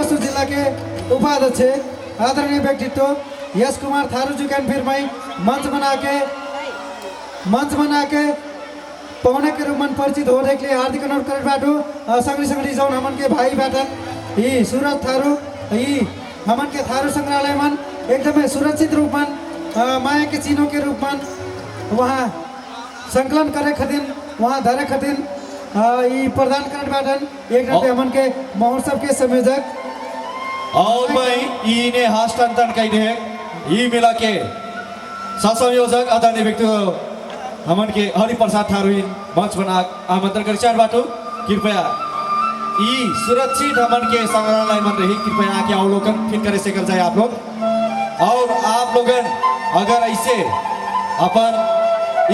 डुवर्स जिला के उपाध्यक्ष आदरणीय व्यक्तित्व यश कुमार थारू जी का फिर मैं मंच बना के पौने के रूप में परिचित हो रहे हार्दिक अनुरोध कर बाटो संगरी संगरी जाऊन हमन के भाई बाटा ये सूरज थारू ये हमन के थारू संग्रहालय मन एकदम सुरक्षित रूप में माया के चिन्हों के रूप में वहाँ संकलन करे खतिन वहाँ धरे खतिन ये प्रदान कर बाटन एक हमन के महोत्सव के संयोजक और मैं इन्हें हस्तांतरण कर दे ये मिला के संयोजक आदरणीय व्यक्ति हमन के हरिप्रसाद थारू मंच बना आमंत्रण कर चार बाटो कृपया ये सुरक्षित हमन के संग्रहालय मन रही कृपया आके अवलोकन फिर करे से कर जाए आप लोग और आप लोगन अगर ऐसे अपन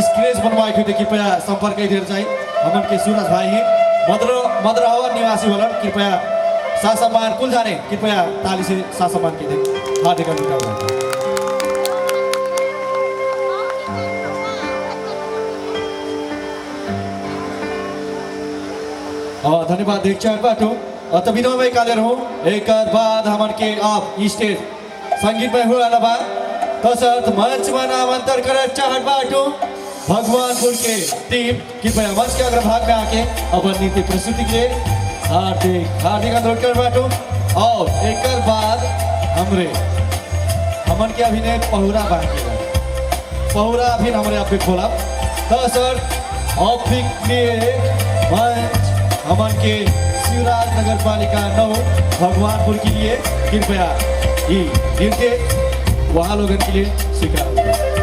स्क्रेच बनवाए थे कृपया संपर्क कर जाए हमन के सूरज भाई हैं मदरहवा निवासी वाला कृपया सा सम्मान कुल जाने कृपया ताली से सा सम्मान के दे हार्दिक अभिनंदन। धन्यवाद दीक्षा बाटो तो विनोद काले रहो एक बाद हमन के आप स्टेज संगीत में हुआ लबा तसर्थ मंच में आमंत्रण कर चाहत बाटो भगवानपुर के टीम कृपया मंच के अग्रभाग में आके अपन नृत्य प्रस्तुति के हार्दिक अनुरोध कर बाटो और एक बाद हमन के अभिनय पहुरा बाकी पहुरा फिर हमरे आप खोला तसर्थ ऑफिक लिए मंच हमन के शिवराज नगर पालिका 9 भगवानपुर के लिए कृपया ये नृत्य वहाँ लोगों के लिए स्वीकार।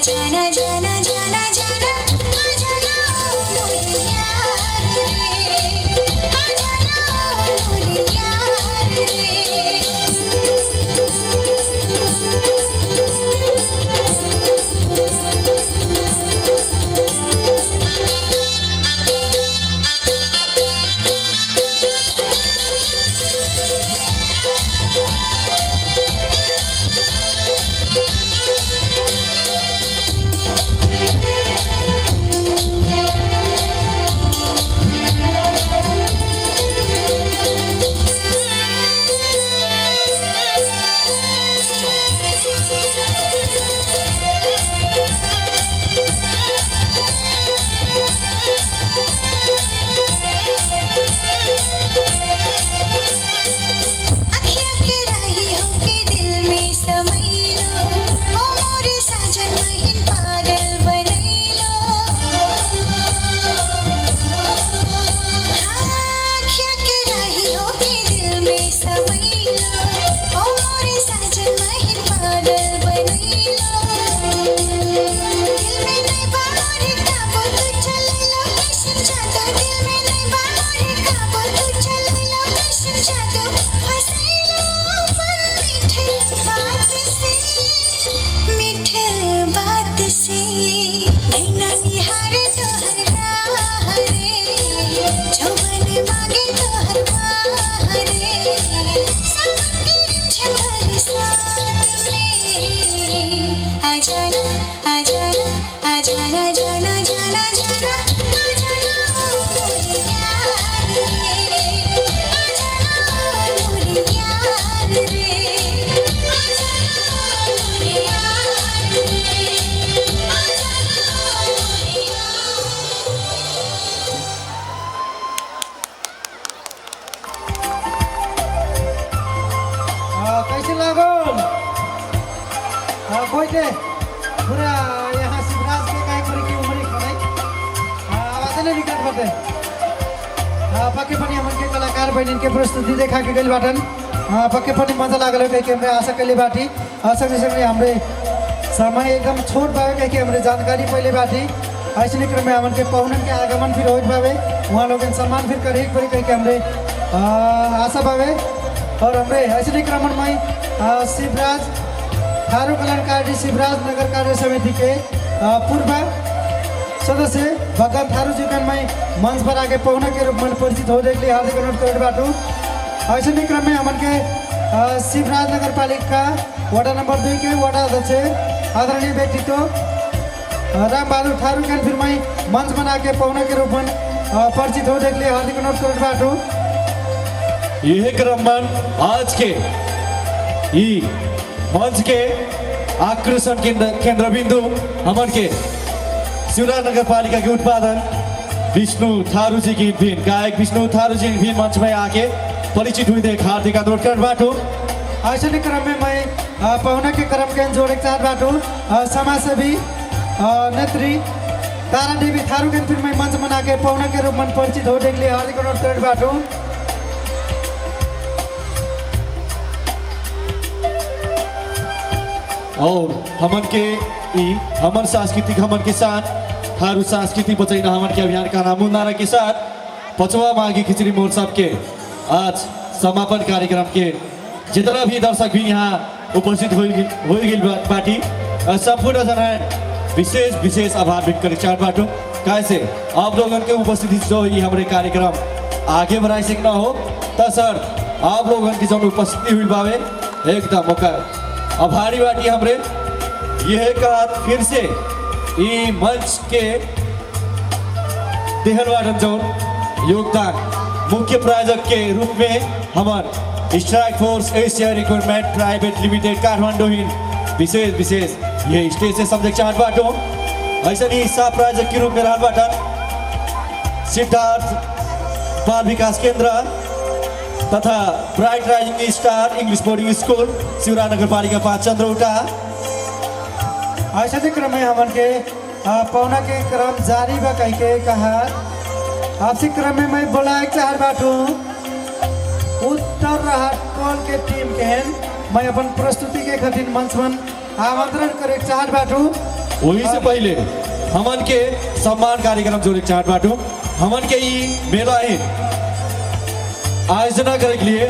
जाना जाना जाना जाना आ जाना मोरे यार रे आ जाना मोरे यार रे अखियाँ के राही होके दिल में समाई लो ओ मोरे साजन महिन पागल बनाई लो अखियाँ के राही होके दिल में समाई लो ओ मोरे साजन महिन पागल बनाई लो दिल में नहीं बाहर काबू तू चले लो कैसे जाता दिल में नहीं बाहर काबू तू चले लो कैसे जाता मीठे बात से नैना निहार तोहरा रे जौवन मांगे तोहरा रे सबके छबर साथ में आ जाना आ जाना आ जाना जाना जाना जाना आ जाना मोरे यार रे आ जाना मोरे यार रे आ जाना मोरे यार रे आ जाना मोरे कैसे लागल कोइले पूरा यहाँ शिवराज के काय करे की उमरी खड़ाई आवाज नै निकट बटे पक्के पनि हमन के कलाकार बहनिन के प्रस्तुति देखा के गइल बाटन पक्के पनि मजा लागल कह के हमरे आशा कइले बाटी सँगै सँगै हमरे समय एकदम छोट बावे कह के हमरे जानकारी पहले बाटी ऐसे क्रम में हमन के पहुनन के आगमन फिर होइत बावे वहाँ लोग सम्मान फिर करे एक कह के हमरे आशा बावे और हमरे ऐसे क्रम में शिवराज थारू कल्याणकारी शिवराज नगर कार्य समिति के पूर्व सदस्य भगवान थारू जी में मंच पर आके पहुना के रूप में परिचित होने के लिए हार्दिक अनुरोध कर बाटू ऐसे क्रम में हमन के शिवराज नगर पालिका वार्ड नंबर 2 के वार्ड अध्यक्ष आदरणीय व्यक्तित्व राम बहादुर थारू के फिर में मंच बना के पहुना के रूप में परिचित होने के लिए हार्दिक अनुरोध कर बाटू यह क्रम आज के मंच के आकर्षण केंद्र बिंदु हमन के शिवराज नगर पालिका के उत्पादन विष्णु थारू जी की भीन गायक विष्णु थारू जी भी मंच में आके परिचित हुई देख हार्दिक अनुरोध कर बाटू ऐसे क्रम में मैं पहुना के क्रम के जोड़े के साथ बाटू समाजसेवी नेत्री तारा देवी थारू के फिर मैं मंच बना के पहुना के रूप में परिचित होने के लिए हार्दिक अनुरोध कर बाटू और हमन के हमन सांस्कृतिक हमन के साथ थारू सांस्कृतिक बचैना हमन के अभियान का नाम मुन्नारा के साथ पचवा माघी खिचड़ी महोत्सव के आज समापन कार्यक्रम के जितना भी दर्शक भी यहाँ उपस्थित हो गई बाटी संपूर्ण जना विशेष विशेष आभार व्यक्त करे चार बाटो कैसे आप लोगों के उपस्थिति जो ये हमारे कार्यक्रम आगे बढ़ाई सकना हो तो सर आप लोगों की जो उपस्थिति हुई बावे एकदम मौका आभारी बाटी हमरे यह कहा फिर से ये मंच के देहलवाडन जोन योगदान मुख्य प्रायोजक के रूप में हमारे strike force Asia recruitment private limited Kathmandu विशेष विशेष ये स्टेज से सब्जेक्ट चार्ट बाटो ऐसा ही सह प्रायोजक के रूप में रहा बाटन सिद्धार्थ बाल विकास केंद्र तथा bright rising star English boarding school Shivraj Nagar Palika 5 चंद्रौटा ऐसा क्रम में हमन के पौना के क्रम जारी बा कह के कहा आपसी क्रम में मैं बोला एक चार बाटू उत्तर राहटकोल के टीम के मैं अपन प्रस्तुति के खातिर मंच में आमंत्रण करे चार बाटू वही से पहले हमन के सम्मान कार्यक्रम जोड़े चाहत बाटू हमन के ई मेला है आयोजना करे के लिए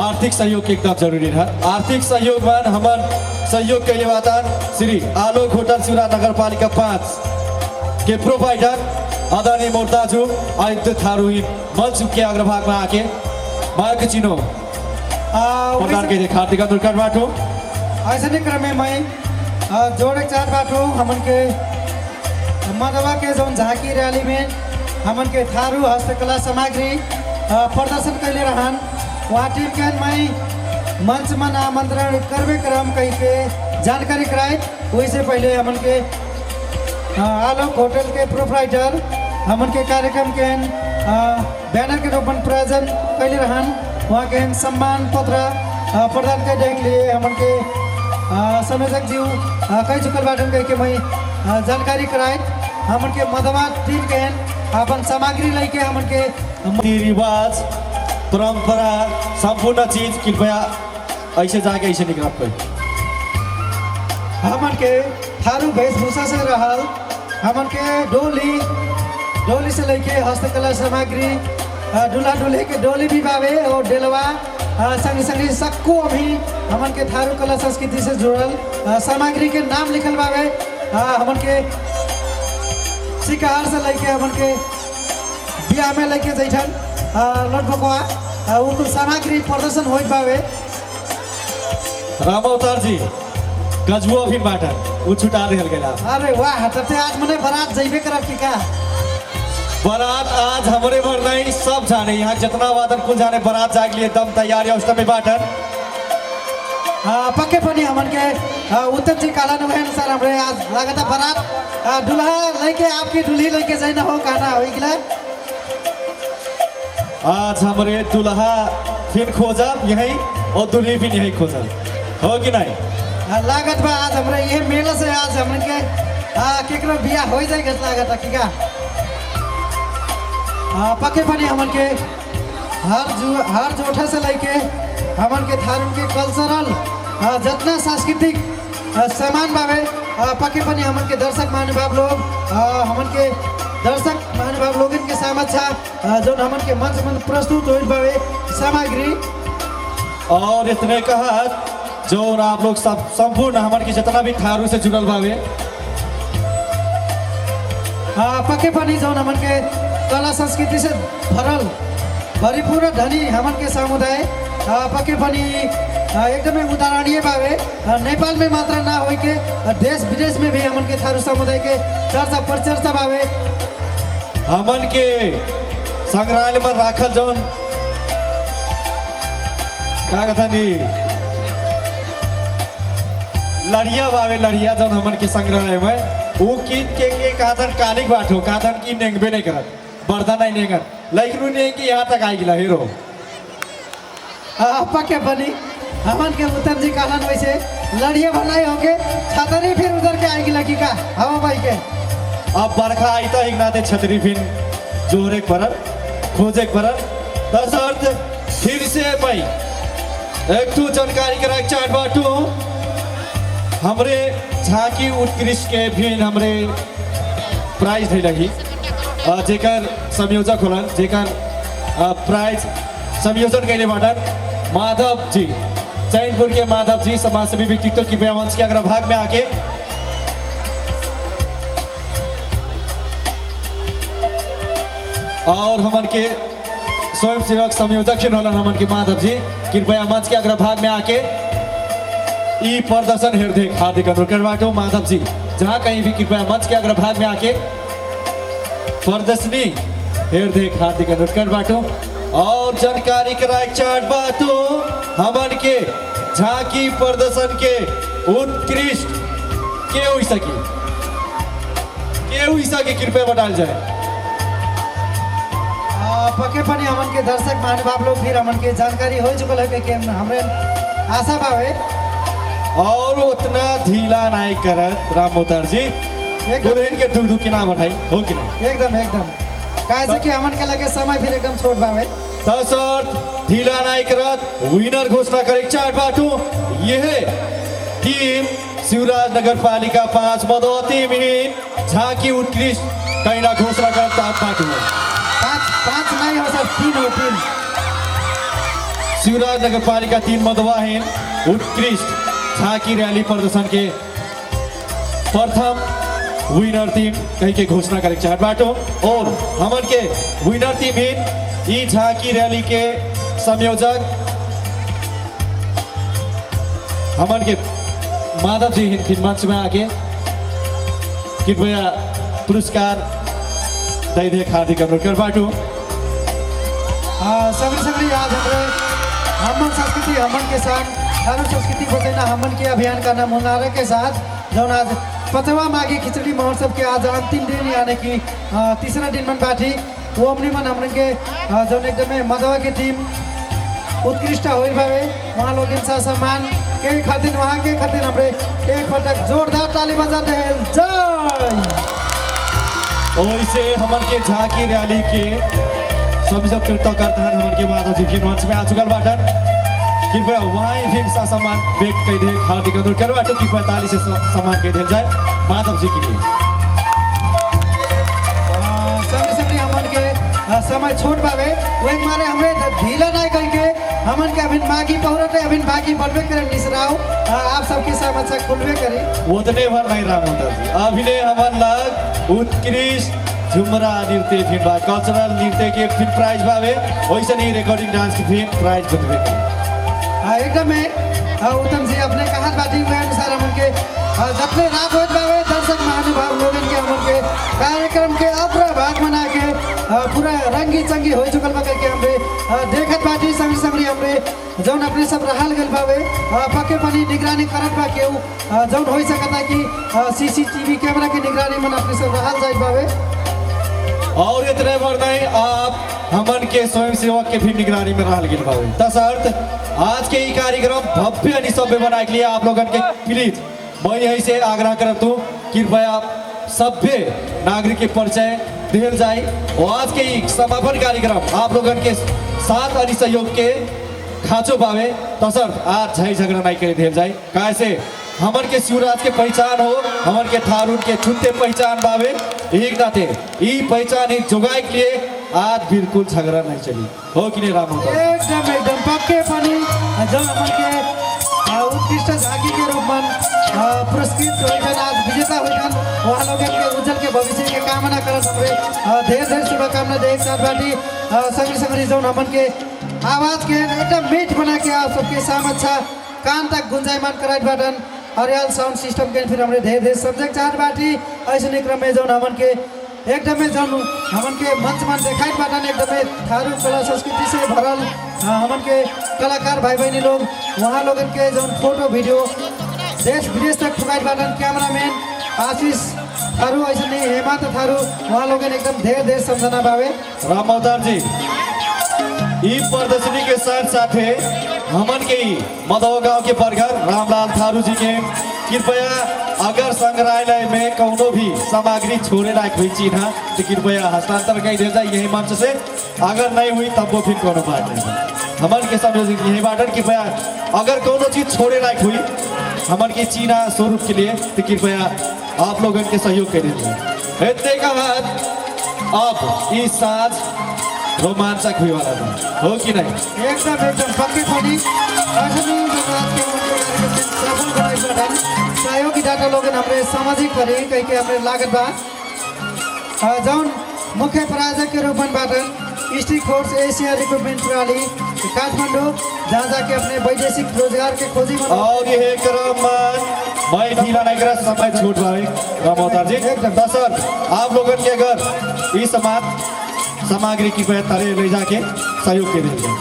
आर्थिक सहयोग के एकदम जरूरी है। आर्थिक सहयोग में हमन सहयोग के लिए वातान श्री आलोक होटल शिवरा नगर पालिका 5 के प्रोवाइडर आदरणीय मोर्ताजू आयुक्त थारूही मंच के अग्रभाग में आके मार्ग चिनो प्रदान के हार्दिक अनुरोध बाटू। ऐसे क्रम में मैं जोड़े चार बाटू हमन के मधवा के जो झांकी रैली में हमन के थारू हस्तकला सामग्री प्रदर्शन कैले रहन वहाँ टीम के मैं मंच में आमंत्रण करबे करम कही के जानकारी कराए। वैसे पहले हमन के आलोक होटल के प्रोप्राइटर हमन के कार्यक्रम के बैनर के रूप में प्रेजेंट कैले रहन वहाँ के सम्मान पत्र प्रदान करने के लिए हमन के संयोजक जी कई चुकल बाटन कह के मैं जानकारी कराए। हमन के मधवा टीम के अपन सामग्री लेके हमन के रीति रिवाज परंपरा संपूर्ण चीज कृपया ऐसे जाके ऐसे निकल कोई हमन के थारू वेशभूषा से रहल हमन के डोली से लेके हस्तकला सामग्री दूल्हा दूल्हे के डोली भी बावे और डेलवा संग संग सक्को भी हमन के थारू कला संस्कृति से जुड़ल सामग्री के नाम लिखल बावे। हमन के शिकार से लेके हमन के बिया में लेके जैठन लटबकवा उनको सामग्री प्रदर्शन होइत बावे। राम अवतार जी गजबुआ भी बाटन उ छुटा रहल गेला। अरे वाह तब ते आज मने बारात जइबे करब की का बारात आज हमारे भर नहीं सब जाने यहाँ जितना वादन कुल जाने बारात जाग लिए दम तैयार है उस समय बाटन पक्के पनि हमन के उत्तम जी काला नु अनुसार हमरे आज लागता बारात दूल्हा लेके आपकी दूल्ही लेके जाना हो कहना हो इकला आज हमारे दूल्हा फिर खोजब यही और दूल्ही भी यही खोजब हो कि नहीं। लागत बा आज हमरे ये मेला से आज हमन के केकरो बिया हो जाए लागत की का पक्के पनि हमन के हर जोठा से लेके हमन के थारून के कल्चरल जितना सांस्कृतिक सामान बावे पक्के पनि हमन के दर्शक महानुभाव लोग हमन के दर्शक महानुभाव लोगन के सामक्षा जो हमन के मंच में प्रस्तुत होइल बावे सामग्री और इतने कहा जो आप लोग सब संपूर्ण हमन के जितना भी थारू से जुड़ल बावे पक्के पनि जो हमन के कला संस्कृति से भरल भरिपूर्ण धनी हमन के समुदाय पक्के पनि एकदमै उदाहरणीय बावे। नेपाल में मात्र ना हो के देश विदेश में भी हमन के थारू समुदाय के चर्चा परिचर्चा बावे। हमन के संग्रहालय में राखल जौन का कथा नी लड़िया बावे लड़िया जौन हमन के संग्रहालय में वो कीन के कादन कालिक बाटो कादन की नेंगबे नहीं करत बर्दा नहीं नेंगत लेकिन उन्हें कि यहाँ तक आई गिला हीरो पक्के पनि हमन के उत्तम जी कहलन वैसे लड़िया बनाए होंगे छतरी फिर उधर के आएगी लगी का हवा भाई के अब बरखा आई तो एक नाते छतरी फिर जोरे परल खोजे परल दस अर्थ फिर से भाई एक तो जानकारी करा चाट बाटू हमरे झांकी उत्कृष्ट के भी हमरे प्राइज दे लगी जेकर संयोजक होलन जेकर प्राइज संयोजन कैले बाटन माधव जी चैनपुर के माधव जी समाजसेवी व्यक्तित्व की मंच के अग्रभाग में आके और हमन के स्वयं सेवक संयोजक होलन हमन के माधव जी कृपया मंच के अग्रभाग में आके ई प्रदर्शन हृदय हार्दिक अनुरोध बाटो माधव जी जहाँ कहीं भी कृपया मंच के अग्रभाग में आके प्रदर्शनी हृदय हार्दिक अनुरोध बाटो और जानकारी कराए चाट बाटो हमन के झांकी प्रदर्शन के उत्कृष्ट के हुई सके कृपया बताल जाए। पक्के पनि हमन के दर्शक महानुभाव लोग फिर हमन के जानकारी हो चुकल है कि हमरे आशा बावे और उतना ढीला नहीं करत राम अवतार जी दुल्हन के दुख दुख के नाम उठाई हो कि नहीं एकदम काहे कि हमन के लगे समय फिर एकदम छोट बावे तसर्थ ढीला नहीं करत विनर घोषणा करे चाट बाटू यह टीम शिवराज नगर पालिका 5 मधुवती मिहिन झाँकी उत्कृष्ट कैना घोषणा करता पार्टी पाँच नहीं हो सर, 3 हो 3। शिवराज नगर पालिका 3 मधुवाहीन उत्कृष्ट झाँकी रैली प्रदर्शन के प्रथम विनर टीम कहीं के घोषणा करे चाहत बाटो और हमन के विनर टीम हिन ई झांकी रैली के संयोजक हमन के माधव जी हिन फिर मंच में आके कृपया पुरस्कार दे दे हार्दिक अनुरोध कर बाटो। सगड़ी सगड़ी आज हमारे हमन संस्कृति हमन के साथ थारू संस्कृति बचाना हमन के अभियान का नाम मुनारे के साथ जो आज 5वां माघी खिचड़ी महोत्सव के आज अंतिम दिन यानी कि तीसरा दिन मन बाटी वो अपनी मन हमन के जो एकदम मधवा की टीम उत्कृष्ट हो भावे वहाँ लोग इनसा सम्मान के खातिर वहाँ के खातिर हमरे एक पटक जोरदार ताली बजा दे जय। और इसे हमन के झांकी रैली के सभी सब कृतज्ञ करता है हमन के माधव जी के मंच में आ चुकल बाटन कृपया वहाँ फिर सा सम्मान व्यक्त कर दे हार्दिक अनुरोध करवा तो कृपया ताली से सम्मान कर दिया जाए माधव जी के लिए। सभी हमन के समय छोट पावे वही मारे हमें ढीला नहीं करके हमन के अभी मागी पहुरते अभी बाकी बढ़वे करे निसराओ आप सबके समझ से खुलवे करे उतने भर नहीं राम होता जी अभिनय हमन लग उत्कृष्ट झुमरा नृत्य फिर कल्चरल नृत्य के फिर प्राइज पावे वैसे नहीं रिकॉर्डिंग डांस के फिर प्राइज बनवे एकदम उत्तम जी अपने कहा बात हुए अनुसार हमके जबले रात हो जावे दर्शक महानुभाव लोगन के हमके कार्यक्रम के अग्र भाग बना के पूरा रंगी चंगी हो चुकल बा करके हमरे देखत बाटी संग संगरी हमरे जौन अपने सब रहल गल बावे पक्के पानी निगरानी करत बा के जौन हो सकता कि सीसीटीवी कैमरा के निगरानी मन अपने सब रहल जाइत बावे और इतने भर नहीं आप हमन के स्वयं सेवक के भी निगरानी में रहल गिल बावे तसर्थ आज के ये कार्यक्रम भव्य निसभ्य बनाए के लिए आप लोगन के प्लीज मैं यही से आग्रह करता हूँ कृपया सभ्य नागरिक के परिचय दिल जाए और आज के ये समापन कार्यक्रम आप लोगन के साथ और सहयोग के खाँचो पावे तसर्थ आज झई झगड़ा नहीं करे दिल जाए कैसे हमन के शिवराज के पहचान हो हमन के थारू के छुट्टे पहचान बावे एक नाते ई पहचान एक जोगाए के लिए आज बिल्कुल झगड़ा नहीं चली हो कि नहीं राम एकदम पक्के पानी जब हमन के उत्कृष्ट झांकी के रूप में पुरस्कृत होइछन आज विजेता होइछन वहाँ लोग के उज्जवल के भविष्य के कामना करत हमरे ढेर शुभकामना दे एक साथ बाटी संगी संगी जौन हमन के आवाज के एकदम मीठ बना के आप सबके सामने अच्छा कान तक गुंजायमान कराइत बाटन अरियल साउंड सिस्टम के फिर हमरे ढेर सब्जेक्ट चाहत बाटी ऐसे क्रम में जौन हमन के एकदमै जौन हमन के मंच में देखाइत बाटन एकदमै थारू कला संस्कृति से भरल हमन के कलाकार भाई बहनी लोग वहाँ लोगन के जौन फोटो वीडियो देश विदेश तक फुकाइत बाटन कैमरामैन आशीष थारू ऐसे नहीं हेमंत थारू वहाँ लोगन एकदम ढेर सम्झना बावे राम अवतार जी ई प्रदर्शनी के साथ साथ हमन के मधव गांव के बरघर रामलाल थारू जी के कृपया अगर संग्रहालय में कौनो भी सामग्री छोड़े लायक हुई चीज है तो कृपया हस्तांतर कर दे जाए यही मंच से अगर नहीं हुई तब वो फिर कोनो बात नहीं हमन के संयोजक यही बाटन कृपया अगर कोनो चीज छोड़े लायक हुई हमन के चीना स्वरूप के लिए तो कृपया आप लोगों के सहयोग कर दीजिए इतने का बाद अब इस साज रोमांचक हुई वाला था हो कि नहीं एकदम पक्के पानी सफल बनाई बाटन सहयोगी डाटा लोगन हमरे सामाजिक करे कहीं के हमरे लागत बा जौन मुख्य प्रायोजक के रूप में बाटन स्ट्रीट फोर्स एशिया रिक्रूटमेंट प्रणाली काठमांडू जहाँ जाके अपने वैदेशिक रोजगार के खोजी में और ये क्रम मैं ढीला नहीं करा समय छूट भाई राम अवतार जी दसर आप लोगों के अगर इस सामग्री की तरह ले जाके सहयोग के देंगे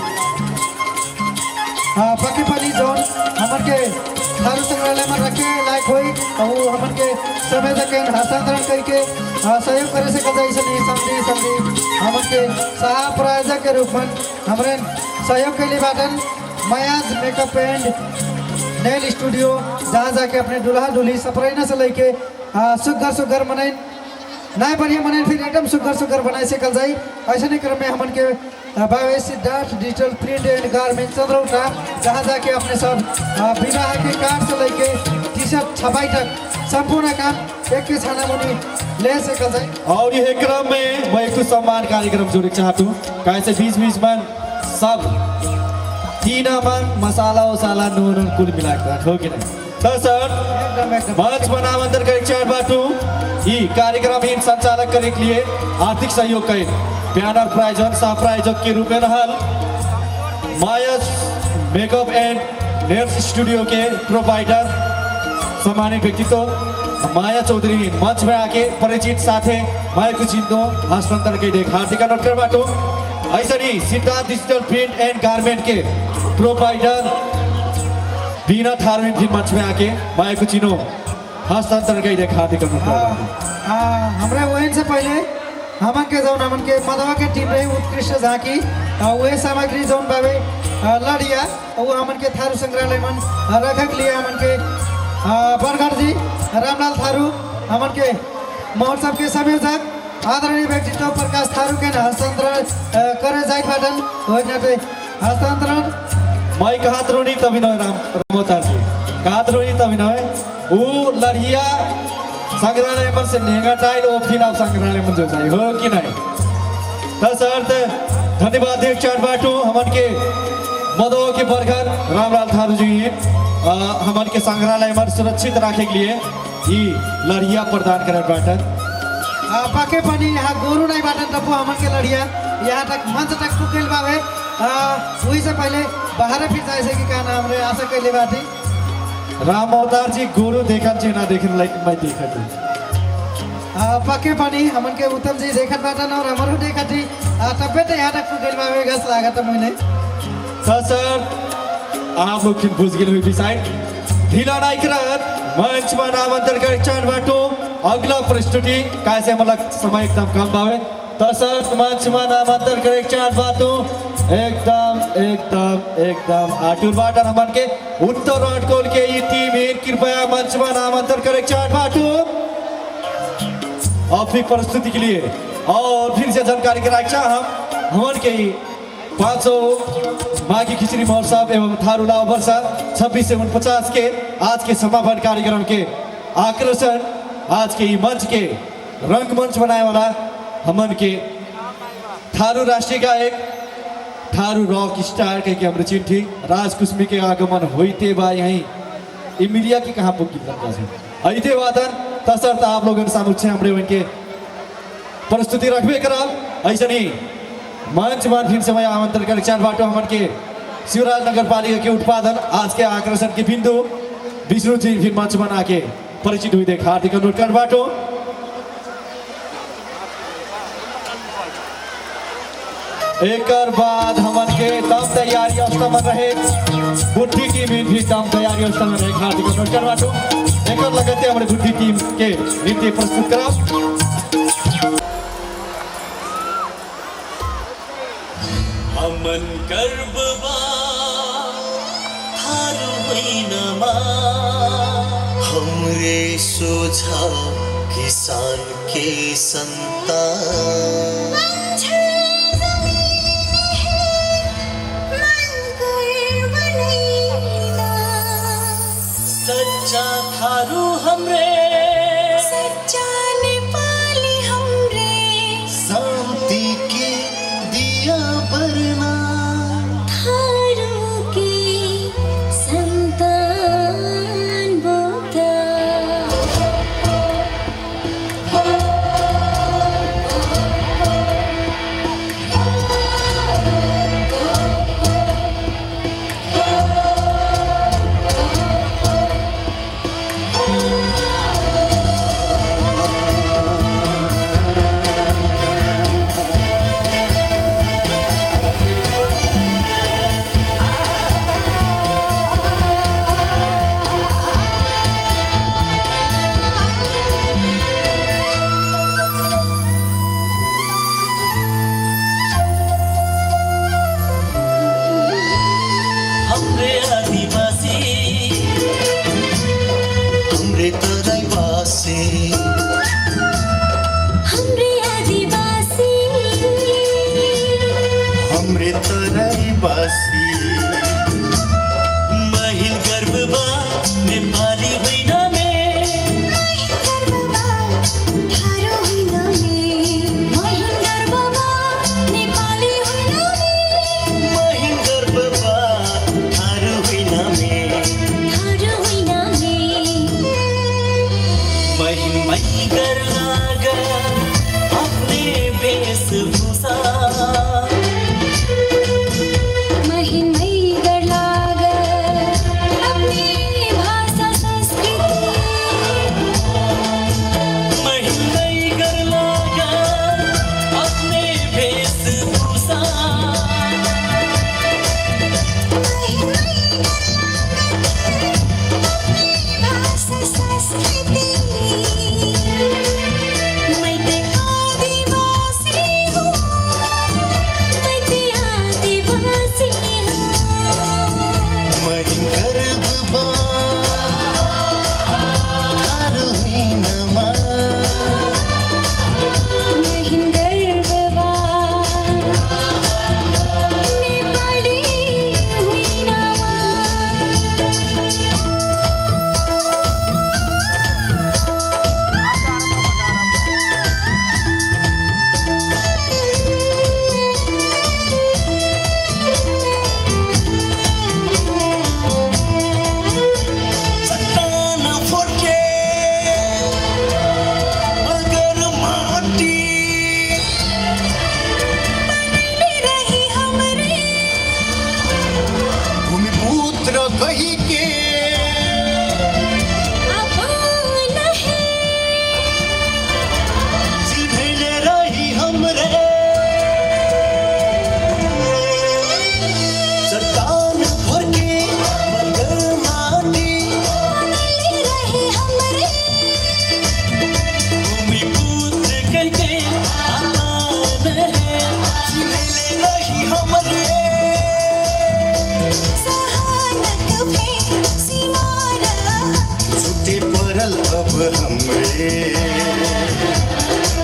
पक्के पानी जोन हमन के थारू संग्रहालय में रखे लायक हुई वो हमन के समय तक हस्तांतरण करके सहयोग करे से कदा ऐसे नहीं समझी हमन के सह प्रायोजक के रूप में हमारे सहयोग के लिए बाटन मयाज मेकअप एंड नेल स्टूडियो जहाँ जाके अपने दुल्हा दुल्ही सफरैना से लेके सुगर मनाइन नए बढ़िया मनाइन फिर एकदम सुगर बनाए से कल जाई ऐसे नहीं क्रम में हमन के बायोसिद्धार्थ डिजिटल प्रिंट एंड गारमेंट चंद्रौटा जहाँ जाके अपने सब विवाह के कार्ड से लेके टी-शर्ट छपाई तक संपूर्ण काम एक के छाना मुनि ले सकल जाए। और ये क्रम में मैं कुछ सम्मान कार्यक्रम जोड़े चाहता हूँ। कैसे बीच बीच में सब तीना में मसाला वसाला नून कुल मिला के हो कि नहीं। तो सर एकदम मंच में आमंत्रण करे चार बाटू ये कार्यक्रम इन संचालक करे के लिए आर्थिक सहयोग करे बैनर प्रायोजक सह प्रायोजक के रूप में रहल minus makeup and nails studio के प्रोवाइडर सम्मानित व्यक्तित्व माया चौधरी मंच में आके परिचित साथे माया को चिन्ह हस्तांतरण के देख हार्दिक अनुरोध कर बाटो। ऐसा नहीं Siddharth digital print and garment के प्रोवाइडर बीना थारू भी मंच में आके माया को चिन्ह हस्तांतरण के देख हार्दिक अनुरोध कर बाटो। हमारे वहीं से पहले हमन के जौन हमन के मधवा के टीम रही उत्कृष्ट झांकी वे सामग्री जौन बाबे लड़िया वो हमन के थारू संग्रहालय मन रखक लिए हमन के बरगढ़ जी रामलाल थारू हमन के महोत्सव के संयोजक आदरणीय व्यक्तित्व प्रकाश थारू के हस्तांतरण करे जाए बाटन हो जाते हस्तांतरण मैं कहा द्रोणी तभी न राम रमोतार जी कहा द्रोणी तभी न वो लड़िया संग्रहालय पर से नेगा टाइल ओ फिर आप संग्रहालय में जो जाए हो कि नहीं। दस अर्थ धन्यवाद देख चार बाटू हमन के मदो के बरगर रामलाल थारू जी हमन के संग्रहालय में सुरक्षित रखे के लिए ये लड़िया प्रदान करे बाटन पाके पनि यहाँ गोरु नहीं बाटन तब हमन के लड़िया यहाँ तक मंच तक टुकेल बावे वही से पहले बाहर फिर जाए से कि का नाम रे आशा कैले बाटी राम अवतार जी गुरु देखन छी ना देखन लाइक मैं देखत पक्के पनि हमन के उत्तम जी देखत बाटन और हमरो देखत ही तबे तो यहाँ तक टुकेल बावे गस लागत मुने तो सर आप लोग किन बुझ गेल हुई बिसाइड ढीला नहीं करत मंच में आमंत्रण कर चार बाटो अगला प्रस्तुति कैसे मतलब समय एकदम कम बावे तो सर मंच में आमंत्रण कर चार बाटो एकदम आटुर बाटन हमन के उत्तर अटकोल के ये टीम है कृपया मंच में आमंत्रण करे चार बाटू अपनी प्रस्तुति के लिए और फिर से जानकारी कराए हम हमन के 500 माघी खिचड़ी महोत्सव एवं थारू लाव वर्षा 26 से 49 के आज के समापन कार्यक्रम के आकर्षण आज के मंच के रंगमंच बनाए वाला हमन के थारू राष्ट्रीय गायक थारू रॉक स्टार के हाम्रो चिट्ठी राजकुसुमी के आगमन होते बा यहीं इमिलिया की कहाँ पुगी ऐते वादन तसर्थ आप लोगों के सामने हमरे उनके प्रस्तुति रखबे करब ऐसा नहीं मंच में फिर समय आमंत्रण कर चार बाटो हमन के शिवराज नगर पालिका के उत्पादन आज के आकर्षण के बिंदु विष्णु जी फिर मंच बना के परिचित हुई देख हार्दिक अनुरोध कर बाटो। एक बाद हमन के दम तैयारी अवस्था में रहे बुद्धि टीम भी दम तैयारी अवस्था में रहे हार्दिक अनुरोध कर बाटो। एक लगते हमारे बुद्धि टीम के नृत्य प्रस्तुत कराओ। हमन गर्वबा थारू होइनमा हमरे सोझा किसान के संतान सच्चा थारू हमरे सच्चा नेपाली हमरे शांति के दिया बरना थारू की संतान बोता हमरे आदिवासी हमरे तराईवासी हमरे आदिवासी हमरे तराईवासी महिल गर्भबा नेपाली होइन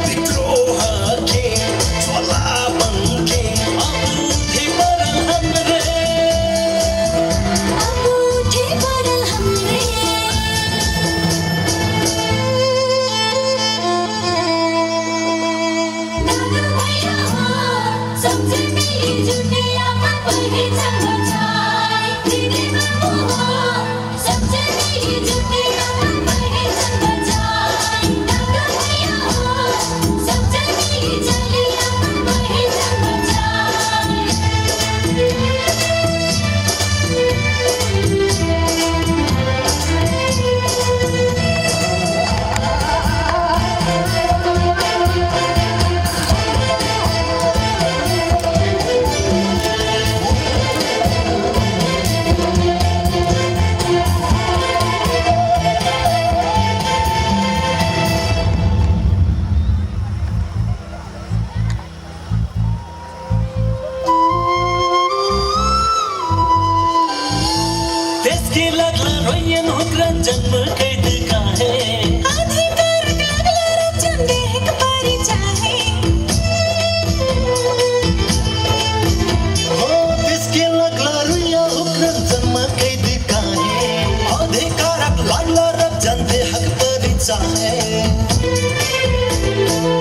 विद्रोह के ज्वाला बन्के अबुझे परल हमरे अब उठे परल हमरे दादू भैया सबसे मिली जुटे अपन पहिचान बचाए दीदी बाबू सबसे मिली जुटे अपन पहिचान बचाए दादू भैया सबसे मिली चली अपन पहिचान बचाए त्यसके लाग्ला रोयन हुक्रा जन्म कैद का है अधिकार लागला रचन देख पारी चाहे हो त्यसके लाग्ला रोयन हुक्रा जन्म कैद का है अधिकारक लाग्ला रचन देख पारी चाहे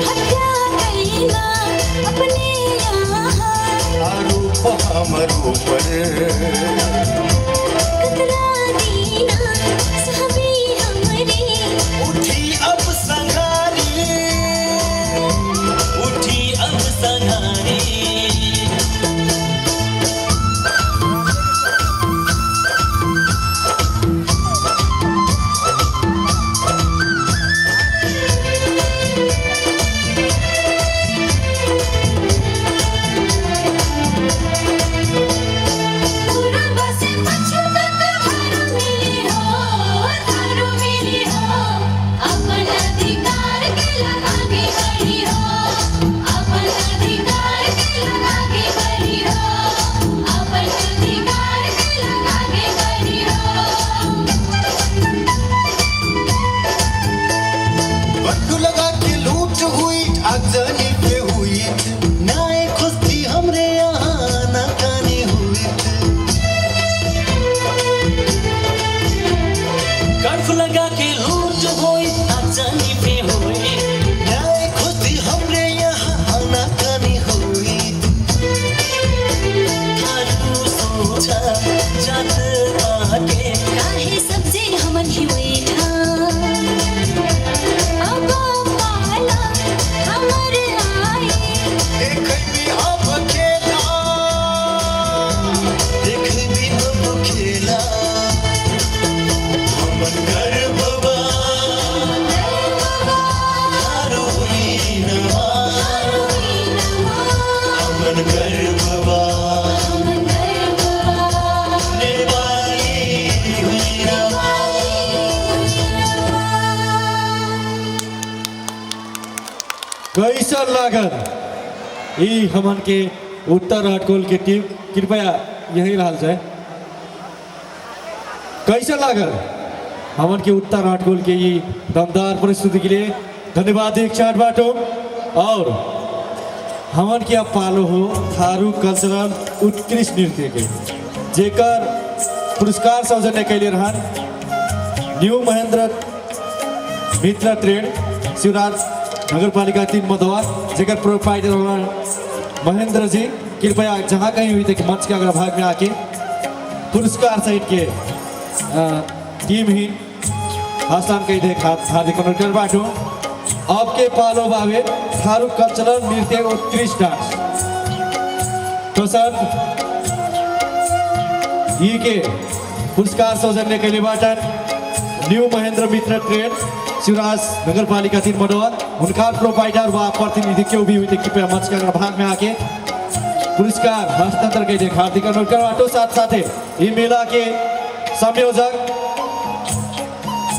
हत्या करीना अपने यहाँ आरोप हमरो पर कतरा दीना साहबी हमरे उठी अब संघारी उठी अब संघारी पूरा बसे पछुत थारू मिली हो अपन अधिकार के लगागे बड़ी हो अपन अधिकार के लगागे बड़ी हो अपन अधिकार के लगागे बड़ी हो बट्टू लगा के लूट हुई आगजनी पे हुई न्याय खुशी हमरे यहाँ न कानी हुई कर्फ लगा के लूट हुई आगजनी पे हुई न्याय खुशी हमरे यहाँ न कानी हुई थारू सोचा जात बाटे काहे सबसे हमन ही बैठा अब पाला हमर आए देख भी अब खेला देख भी अब खेला हमन गर्ववा हारोइनवा हमन गर्ववा नेपाली हुइनवा कैसन लागल ई हमन के उत्तर हटकोल के टीम कृपया यही रहल जाए कैसन लागल हमन के उत्तर हटकोल के ये दमदार प्रस्तुति के लिए धन्यवाद एक चाट बाटो और हमन के अब पालो हो थारू कल्चरल उत्कृष्ट नृत्य के जेकर पुरस्कार सौजन्य कैले रहन न्यू महेंद्र मित्र ट्रेड शिवराज नगरपालिका 3 मधुआ जेकर प्रोपाइटर महेंद्र जी कृपया जहाँ कहीं हुई थे कि मंच के अगर भाग में आके पुरस्कार सहित के टीम ही हस्तान कही थे हार्दिक अनुरोध बाटो आपके पालो बावे थारू कल्चरल नृत्य उत्कृष्ट डांस तो सर ये के पुरस्कार सौजन्य के लिए बाटन न्यू महेंद्र मित्र ट्रेड शिवराज नगरपालिका 3 मधुआ उनका प्रोपाइटर व प्रतिनिधि क्यों भी हुई थी कृपया मंच के अगर भाग में आके पुरस्कार हस्तांतर के लिए हार्दिक अनुरोध करवाटो साथ साथ ये मेला के संयोजक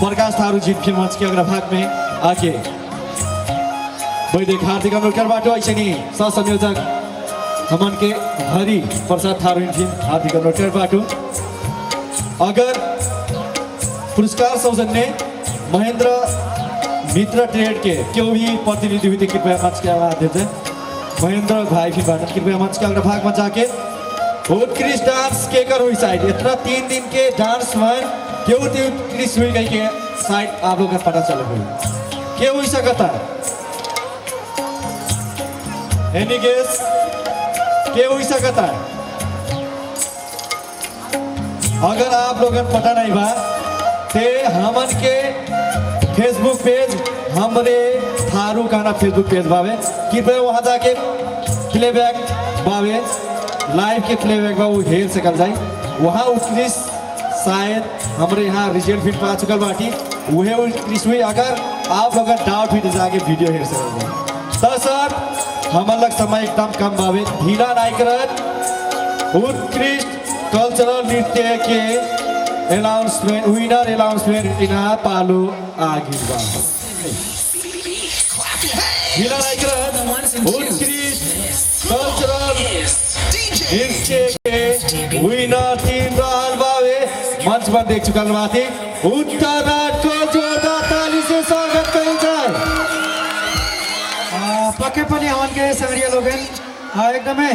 प्रकाश थारू जी के मंच के अगर भाग में आके वैदिक हार्दिक अनुरोध करवाटो ऐसे नहीं सह संयोजक हमन के हरि प्रसाद थारू जी हार्दिक अनुरोध करवाटो अगर पुरस्कार सौजन्य महेंद्र मित्र ट्रेड के क्यों भी प्रतिनिधि हुई थी कृपया मंच के आवाज देते महेंद्र भाई भी बाटन कृपया मंच के अग्र भाग में जाके उत्कृष्ट डांस के कर हुई साइड इतना 3 दिन के डांस में क्यों उत्कृष्ट हुई गई के साइड आप लोग का पता चल हुई क्यों हुई सकता है एनी गेस क्यों हुई सकता है अगर आप लोगों को पता नहीं बा ते हमन के फेसबुक पेज हमरे थारू गाना फेसबुक पेज बावे कृपया वहाँ जाके प्लेबैक बावे लाइव के प्लेबैक बा वो हेर सकल जाए वहाँ उत्कृष्ट शायद हमारे यहाँ रिजल्ट फिट पा चुकल बाटी वह उत्कृष्ट हुई अगर आप लोग डाउट हुई तो जाके वीडियो हेर सकल जाए तो सर हमारे लग समय एकदम कम बावे ढीला नहीं करत उत्कृष्ट कल्चरल नृत्य के अनाउंसमेंट विनर अनाउंसमेंट इना पालो आगे बा ढीला नहीं करत उत्कृष्ट कल्चरल नृत्य के विनर टीम रहल बावे मंच पर देख चुकल बाती उत्तराखंड को जोरदार ताली से स्वागत करें जाए पक्के पनि हमन के संगरिया लोगन एकदमै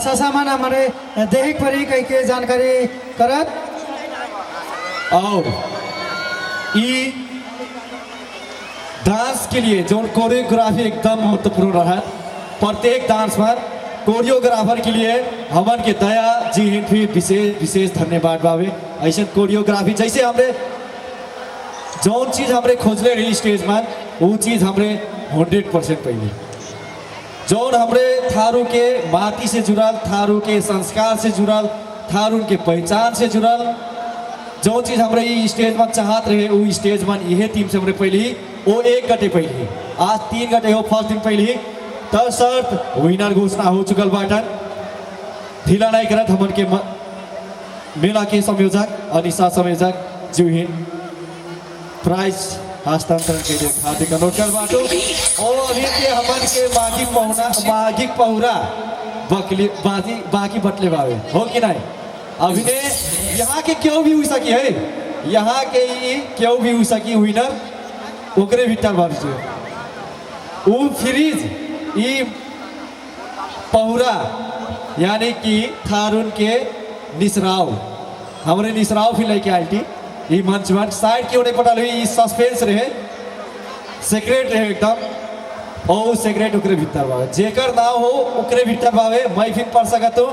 ससामान हमारे देहिक परी कई के जानकारी करत और ई डांस के लिए जो कोरियोग्राफी एकदम महत्वपूर्ण रहा प्रत्येक डांस में कोरियोग्राफर के लिए हमन के दया जी हिंद भी विशेष धन्यवाद बावे ऐसे कोरियोग्राफी जैसे हमरे जौन चीज हमरे खोजले रही स्टेज में वो चीज हमरे 100% पहले जौन हमरे थारू के माटी से जुड़ल थारू के संस्कार से जुड़ल थारू के पहचान से जुड़ल जो चीज हमरे ये स्टेज में चाहत रहे वो स्टेज में यह टीम से हमरे पहले ही वो 1 घंटे पहले ही आज 3 घंटे हो फर्स्ट दिन पहले ही तो शर्त विनर घोषणा हो चुकल बाटन ढीला नहीं करत हमन के मेला के संयोजक और सह संयोजक जुहिन प्राइज हस्तांतरण के लिए हार्दिक अनुरोध कर बाटो और अभी के हमन के मागिक पहुरा बाकी बटले बावे हो कि नहीं अभी ने यहाँ के क्यों भी हुई सकी है यहाँ के क्यों भी हुई सकी विनर ओकरे भीतर बाबू वो फ्रीज ई पहुरा यानी कि थारून के निसराव हमारे निसराव भी लेके आई थी ये मंच मंच साइड के उन्हें पता लगी सस्पेंस रहे सेक्रेट रहे एकदम और सेक्रेट ओकरे भीतर बावे जेकर ना हो ओकरे भीतर बावे मैं फिर पढ़ सका तो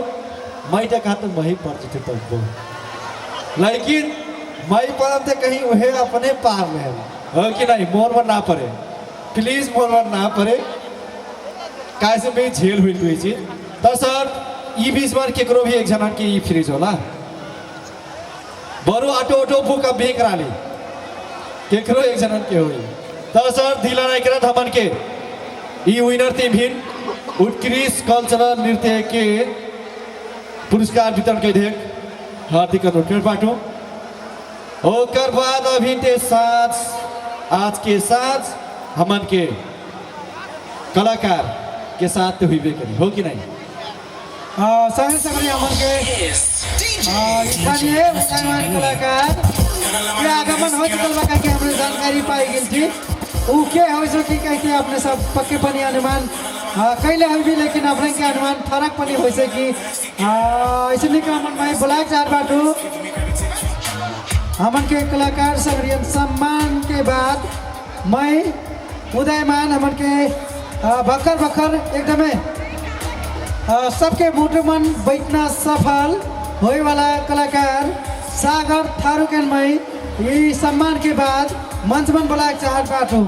मैं कहा तो मैं पढ़ चुके तो लेकिन मैं पढ़ते कहीं वह अपने पार में हो कि नहीं मोर में ना पड़े प्लीज मोर में ना पड़े कैसे भी झेल हुई हुई चीज तो सर ई बीच बार केकरो भी एक जना की फ्रीज होला बरो ऑटो ऑटो बुक अब भी करा ली केकरो एक जना के हुई तो सर ढीला नहीं करत हमन के ई विनर टीम हिन उत्कृष्ट कल्चरल नृत्य के पुरस्कार वितरण के देख हार्दिक अनुरोध बाटो ओकर बाद अभी के साथ आज के साथ हमन के कलाकार के साथ तो हुई करी हो कि नहीं संगे संगे हमन के स्थानीय उदयमान कलाकार के आगमन हो चुकल बा कि हमरे जानकारी पाई गेल थी उ के हो सो कि कहते अपने सब पक्के पनि अनुमान कैले हम भी लेकिन अपने के अनुमान फरक पनि हो से कि इसलिए का मन भाई बुलाए चार बाटू हमन के कलाकार संग्रियन सम्मान के बाद मैं उदयमान हमन के भक्कर एकदमै सबके मुटु मन बैठना सफल होए वाला कलाकार सागर थारूकेन मई ये सम्मान के बाद मंच मन बुलाए चाहत बाटू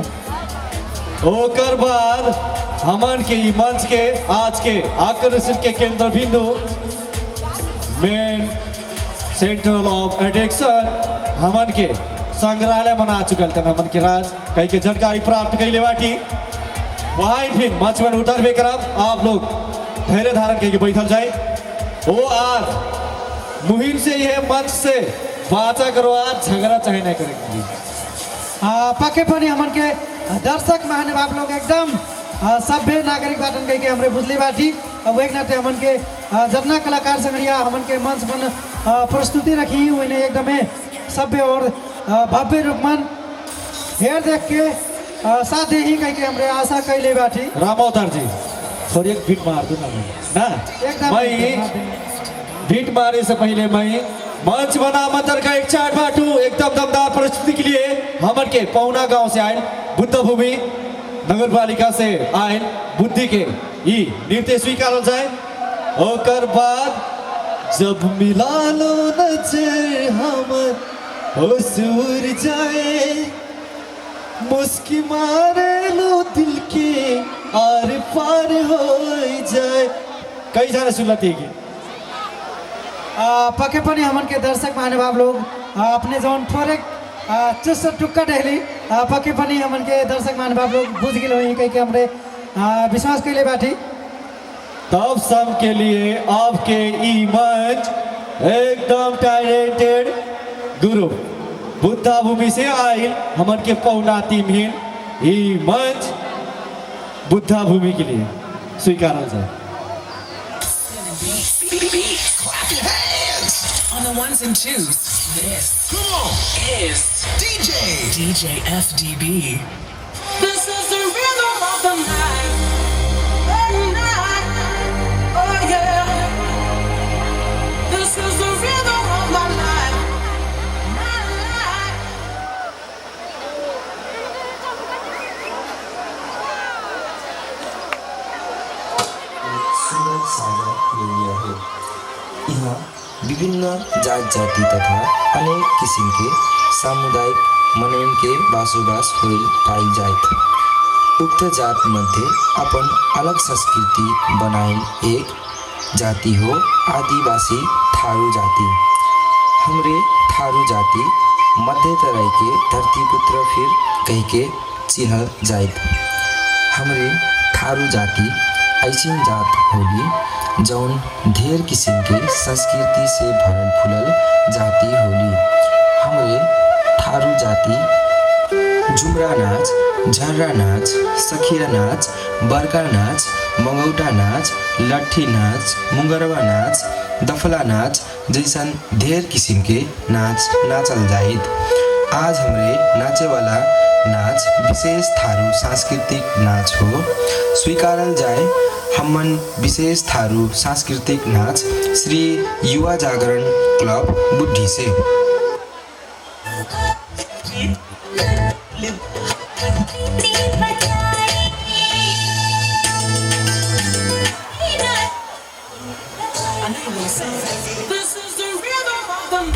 ओकर बाद हमन के ई मंच के आज के आकर्षण के केंद्र बिंदु मेन सेंट्रल ऑफ एट्रैक्शन हमन के संग्रहालय बना चुकल थे हमन के राज कई के जानकारी प्राप्त कैले बाटी वहाँ फिर मंच में उतर करब आप लोग धैर्य धारण करके बैठल जाए वो आज मुहिम से यह मंच से बाचा करो आज झगड़ा चाहे नहीं करेंगे पक्के पनि हमन के दर्शक महानुभाव लोग एकदम सभ्य नागरिक बाटन कह के हमरे बुझली बाटी अब एक नाते हमन के जतना कलाकार संगरिया हमन के मंच पर प्रस्तुति रखी उन्हें एकदमै सभ्य और भव्य रूप में हेर देख के साथ ही कह के हमरे आशा कैले बाटी राम अवतार जी थोड़ी एक बीट मार दूं ना एकदम मैं बीट मारे से पहले मैं मंच बना मंत्र का एक चार्ट बांटू एकदम दमदार प्रस्तुति के लिए हमन के पौना गांव से आए बुद्ध भूमि नगर पालिका से आए बुद्धि के ई नृत्य स्वीकार जाए ओकर बाद जब मिला लो नजर हमर होश उड़ जाए मुस्की मारे लो दिल के आर पार हो जाए कई जाने सुनती है पक्के पनि हमन के दर्शक महानुभाव लोग अपने जौन थोड़े चुस्त टुक्का डहली पक्के पनि हमन के दर्शक महानुभाव लोग बुझ गए वही कह के हमरे विश्वास कैले बाटी तब सब के लिए आपके ई मंच एकदम टैलेंटेड गुरु बुद्धा भूमि से आए हमन के पौना टीम ही ई मंच बुद्धा भूमि के लिए स्वीकार हो जाए Clap your hands on the ones and twos. This is DJ FDB. This is the rhythm of the night. Oh yeah. This is the rhythm of my life. My life. सुरत साझा दुनिया हो यहाँ विभिन्न जात जाति तथा अनेक किसिम के सामुदायिक मनन के बसोबास होइल पाइल जात उक्त जात मध्ये अपन अलग संस्कृति बनाइल एक जाति हो आदिवासी थारू जाति हमरे थारू जाति मध्य तराई के धरतीपुत्र फिर कह के चिन्हल जात हमरे थारू जाति ऐसिन जात होली जौन ढेर किसिम के संस्कृति से भरल फुलल जाति होली हमरे थारू जाति झुमरा नाच झर्रा नाच सखिरा नाच बर्का नाच मगौटा नाच लट्ठी नाच मुंगरवा नाच दफला नाच जैसन ढेर किसिम के नाच नाचल जाइत आज हमरे नाचे वाला नाच विशेष थारू सांस्कृतिक नाच हो स्वीकारल जाए हमन विशेष थारू सांस्कृतिक नाच श्री युवा जागरण क्लब बुद्धि से This is the rhythm of the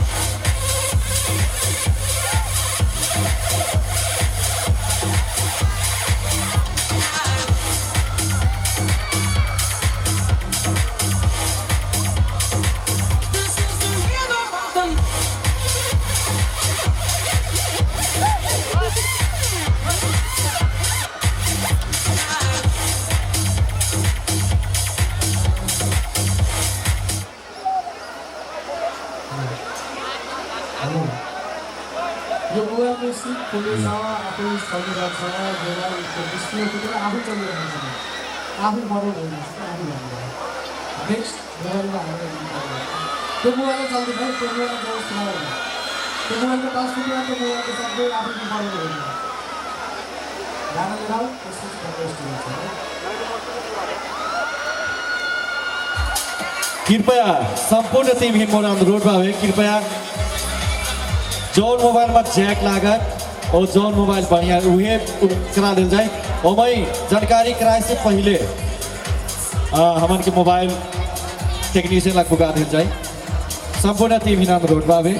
यो मोबाइलको सिट खोलेछ आफै चलिरहेको छ मोबाइलको डिस्प्लेको पनि आफै चलिरहेको छ आफै बढो भइरहेको छ आफै भइरहेको नेक्स्ट मोबाइलमा हाम्रो त्यो मोबाइलमा चल्दैन त्यो मोबाइलमा व्यवस्था गर्नु त्यो मोबाइलको टच टुक्रा त्यो मोबाइलको सबै आफै बढो भइरहेको गाना लिएर आऊ त्यसपछि रिक्वेस्ट हुन्छ कृपया संपूर्ण टीम हिमोर अनुरोध भावे कृपया जौन मोबाइल में जैक लागत और जौन मोबाइल बढ़िया उहे करा दिल जाए और मैं जानकारी कराए से पहले हमन के मोबाइल टेक्नीशियन ला पुगा दिल जाए संपूर्ण टीम हिम अनुरोध भावे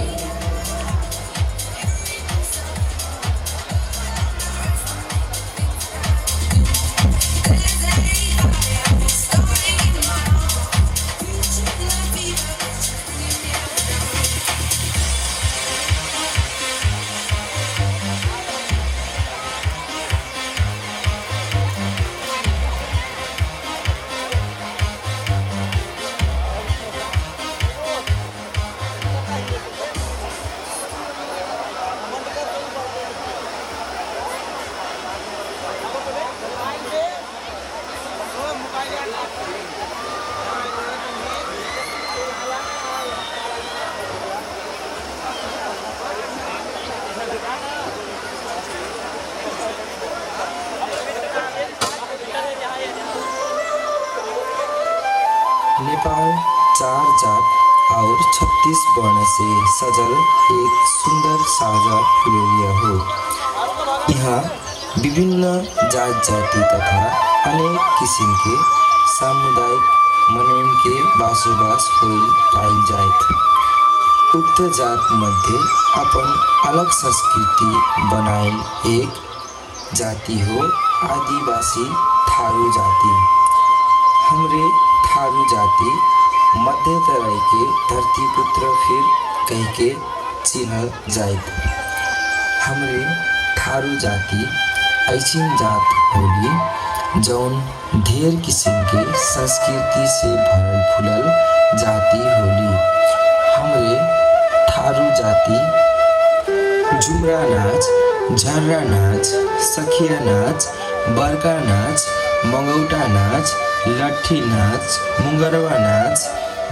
नेपाल 4 जात और 36 वर्ण से सजल एक सुंदर साझा फुलेरिया हो। यहाँ विभिन्न जात जाति तथा अनेक किसिम के सामुदायिक मनन के बसोबास होइल पाइल जाए। उक्त जात मध्ये अपन अलग संस्कृति बनाइल एक जाति हो आदिवासी थारू जाति। हमरे थारू जाति मध्य तराई के धरती पुत्र फिर कह के चिन्हल जाए। हमरे थारू जाति ऐसिन जात होली जौन ढेर किसिम के संस्कृति से भरल फुलल जाति होली। हमरे थारू जाति झुमरा नाच, झर्रा नाच, सखिया नाच, बर्का नाच, मंगौटा नाच, लट्ठी नाच, मुंगरवा नाच,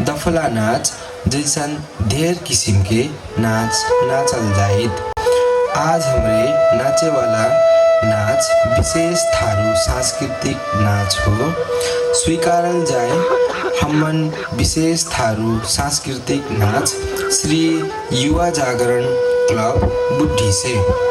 दफला नाच जैसन ढेर किसिम के नाच नाचल जाइत। आज हमरे नाचे वाला नाच विशेष थारू सांस्कृतिक नाच हो। स्वीकारल जाए हमन विशेष थारू सांस्कृतिक नाच श्री युवा जागरण क्लब बुद्धि से।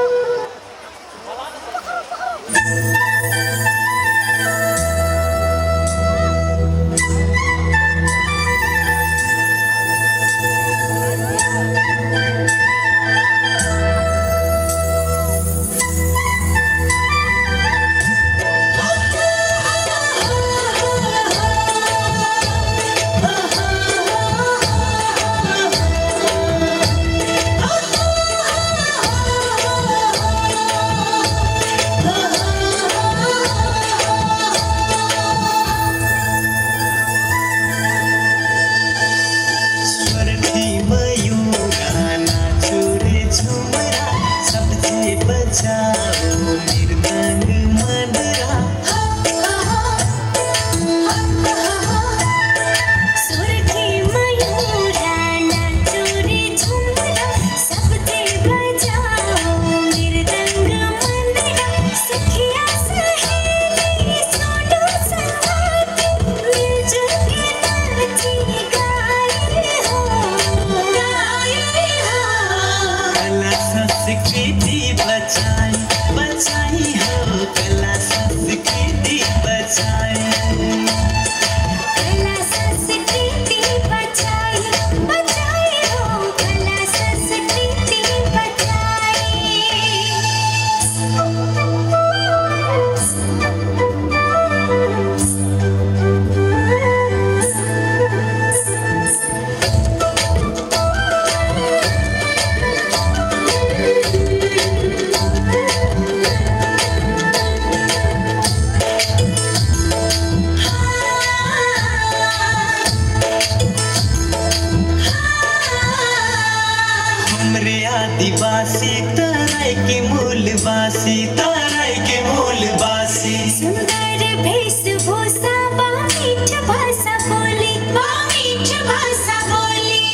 आदिवासी तराई के मूलवासी, तराई के मूलवासी। सुंदर वेशभूषा बा मीठ भाषा बोली, बा मीठ भाषा बोली।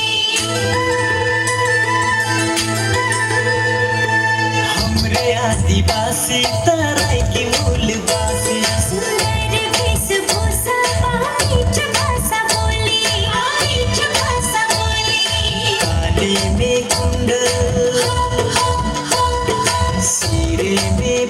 हमरे आदिवासी तराई के मूलवासी। सुंदर वेशभूषा बा मीठ भाषा बोली, बा मीठ भाषा बोली। काली में कुंडल, सिरे में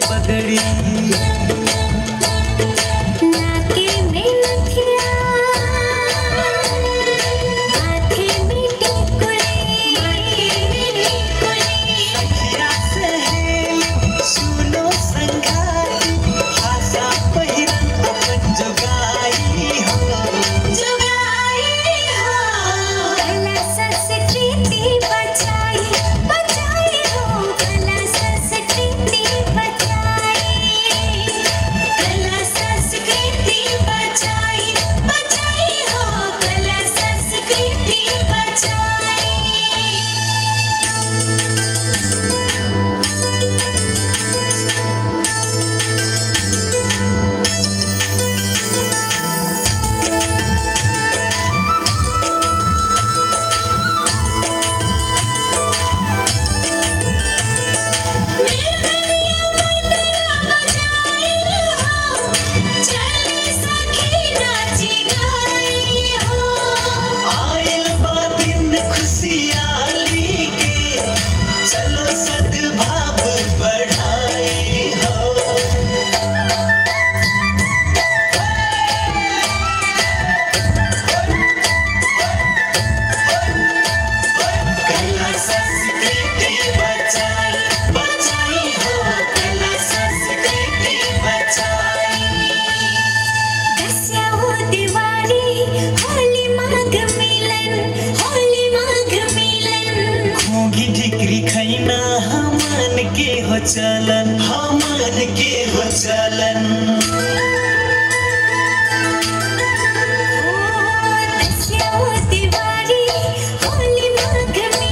चलन हमन के हो चलन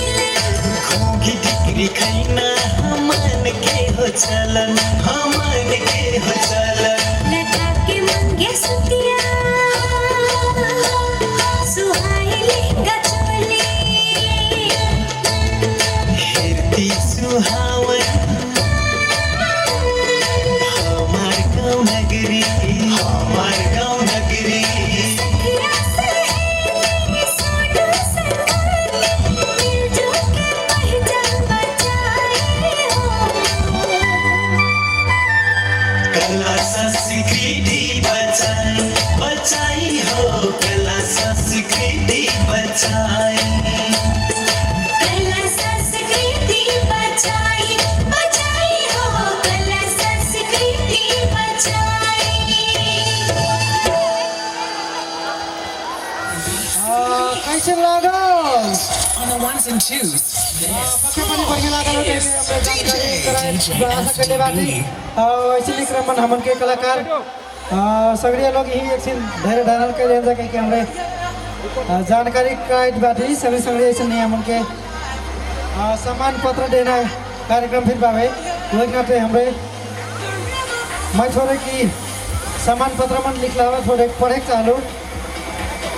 घोगी टिकरी खैना हमन के हो चलन हमन के हो चलन हेरती सुहावन हमार गाँव नगरी हमार गाँव नगरी कला संस्कृति बचाई बचाई हो कला संस्कृति बचाई कैसे लागल On the ones and twos. पक्कै पनि बढ़िया लागल हो त्यसले हामीले जानकारी आशा करले बाटी ऐसे क्रममा हमन के कलाकार सगड़िया लोग ही एकछिन धेरै धारण कर रहन्छ कि हमरे जानकारी काट बाटी सबै सगड़िया ऐसे नहीं हमन के सम्मान पत्र देना कार्यक्रम फिर बावे वही नाते हमरे मैं थोड़े की सम्मान पत्र मन लिखला हुआ थोड़े पढ़े चालू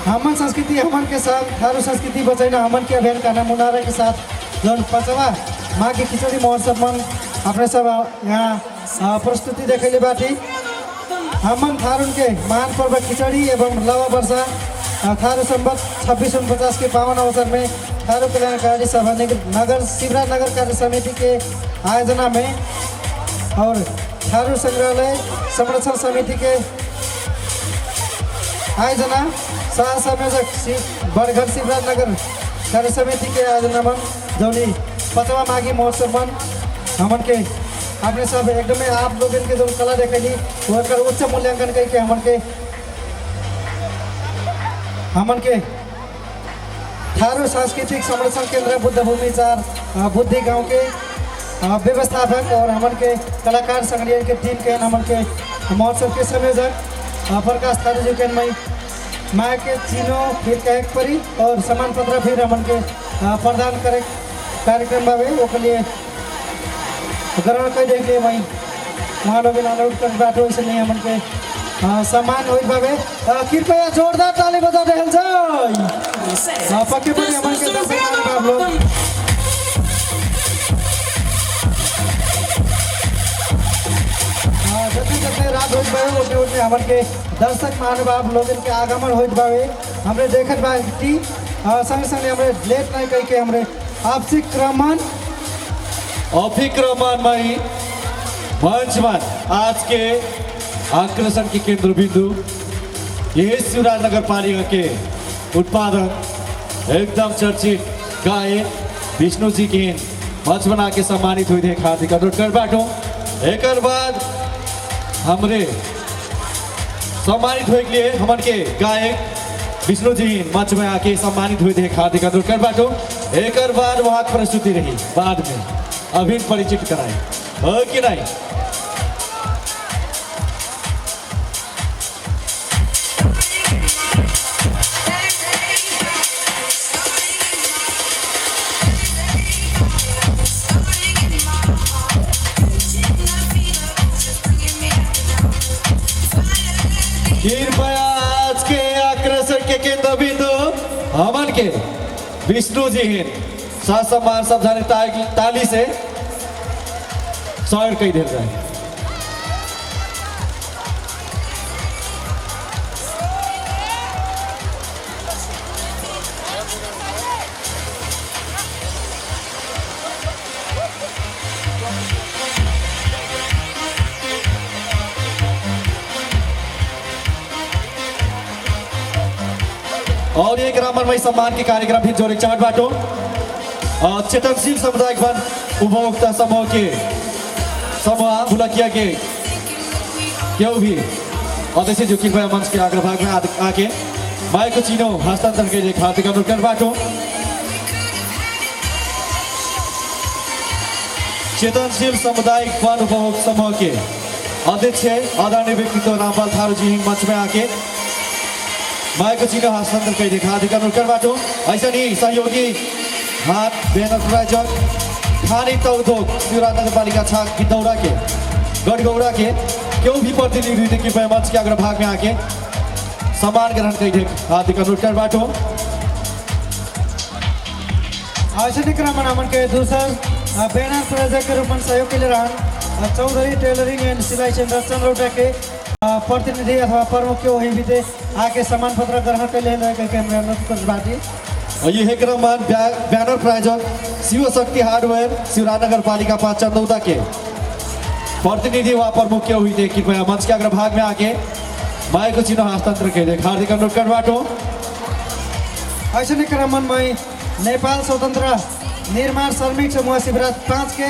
हमन संस्कृति हमन के साथ थारू संस्कृति बचाइना हमन के अभियान का मुनारा के साथ जौन 5वां माघ की खिचड़ी महोत्सव मन अपने सब यहाँ प्रस्तुति देखैले बाटी हमन थारून के महान पर्व खिचड़ी एवं लवा वर्षा थारू संवत 2649 के पावन अवसर में थारू कल्याणकारी सभा नगर शिवराज नगर कार्य समिति के आयोजना में और थारू संग्रहालय संरक्षण समिति के आयोजना सह संयोजक बड़घर शिवराज नगर कार्य समिति के आयोजना में जौनी 5वां माघी महोत्सव में हमन के अपने सब एकदम आप लोग के जो कला देखली वो उच्च मूल्यांकन करके हमन के थारू सांस्कृतिक संरक्षण केंद्र बुद्ध भूमि 4 बुद्धि गांव के व्यवस्थापक और हमन के कलाकार संगठन के टीम के हमन के महोत्सव के संयोजक प्रकाश थारू जी के मैं माया के चिनो फिर कहे परी और सम्मान पत्र फिर हमन के प्रदान करे कार्यक्रम बाबे वो के लिए ग्रहण कर देख लिए मैं वहाँ लोग अनुरोध कर बाटो ऐसे नहीं हमन के सम्मान हो बाबे कृपया जोरदार ताली बजा दे पक्के पनि हमन के दर्शक महानुभाव लोग जते रात होत बावे ओते ओते हमन के दर्शक महानुभाव लोगन के आगमन होत बावे हमरे देखत बाटी संग संग हमरे लेट नहीं कह के हमरे आपसी क्रमन अभिक्रमण में मंचमान आज के आकर्षण के केंद्र बिंदु ये शिवराज नगर पालिका के उत्पादक एकदम चर्चित गायक विष्णु जी के मंच बना के सम्मानित हुई थे हार्दिक अनुरोध कर बाटो एक बाद हमरे सम्मानित हुए के लिए हमन के गायक विष्णु जी मंच में आके सम्मानित हुए थे हार्दिक अनुरोध कर बाटो एक बाद वहाँ प्रस्तुति रही बाद में अभी परिचित कराए हो कि नहीं कृपया आज के आकर्षण के केंद्र बिंदु हमन के विष्णु जी साथ सम्मान सब जाने ताली से स्वागत कही दे जाए और ये ग्रामरमय सम्मान के कार्यक्रम भी जोड़े चाट बाटो चेतनशील सामुदायिक वन उपभोक्ता समूह के समूह बुलकिया के क्यों भी अध्यक्ष जो कृपया मंच के अग्र भाग में आके माइक को चीनो हस्तांतरण के लिए हार्दिक अनुरोध कर बाटो चेतनशील सामुदायिक वन उपभोग समूह के अध्यक्ष आदरणीय व्यक्तित्व रामपाल थारू जी मंच में आके माइक चिन्ह हस्तांतरण कर देखा अधिकार करबाट ऐसा नहीं सहयोगी हाथ बैनर प्रायोजक खानी उद्योग शिवराज नगर पालिका छाक गिद्धौरा के गढ़गौड़ा के क्यों भी प्रतिनिधि कृपया मंच के अग्र भाग में आके सम्मान ग्रहण कर दे हार्दिक अनुरोध करबाट ऐसे क्रम अमन के दूसरा बैनर प्रायोजक के रूप में सहयोग के लिए रहन चौधरी टेलरिंग एंड सिलाई सेंटर चंद्रौटा के प्रतिनिधि अथवा प्रमुख के वही भी आके सम्मान पत्र ग्रहण कर लिए बाटी और ये क्रम बैनर प्रायोजक शिव शक्ति हार्डवेयर शिवराज नगर पालिका 5 चंदौदा के प्रतिनिधि व प्रमुख के हुई थे कृपया मंच के अग्र भाग में आके माइक चिन्ह हस्तांतरण कर दे हार्दिक अनुरोध करबाट ऐसे क्रम में नेपाल स्वतंत्र निर्माण श्रमिक समूह शिवराज 5 के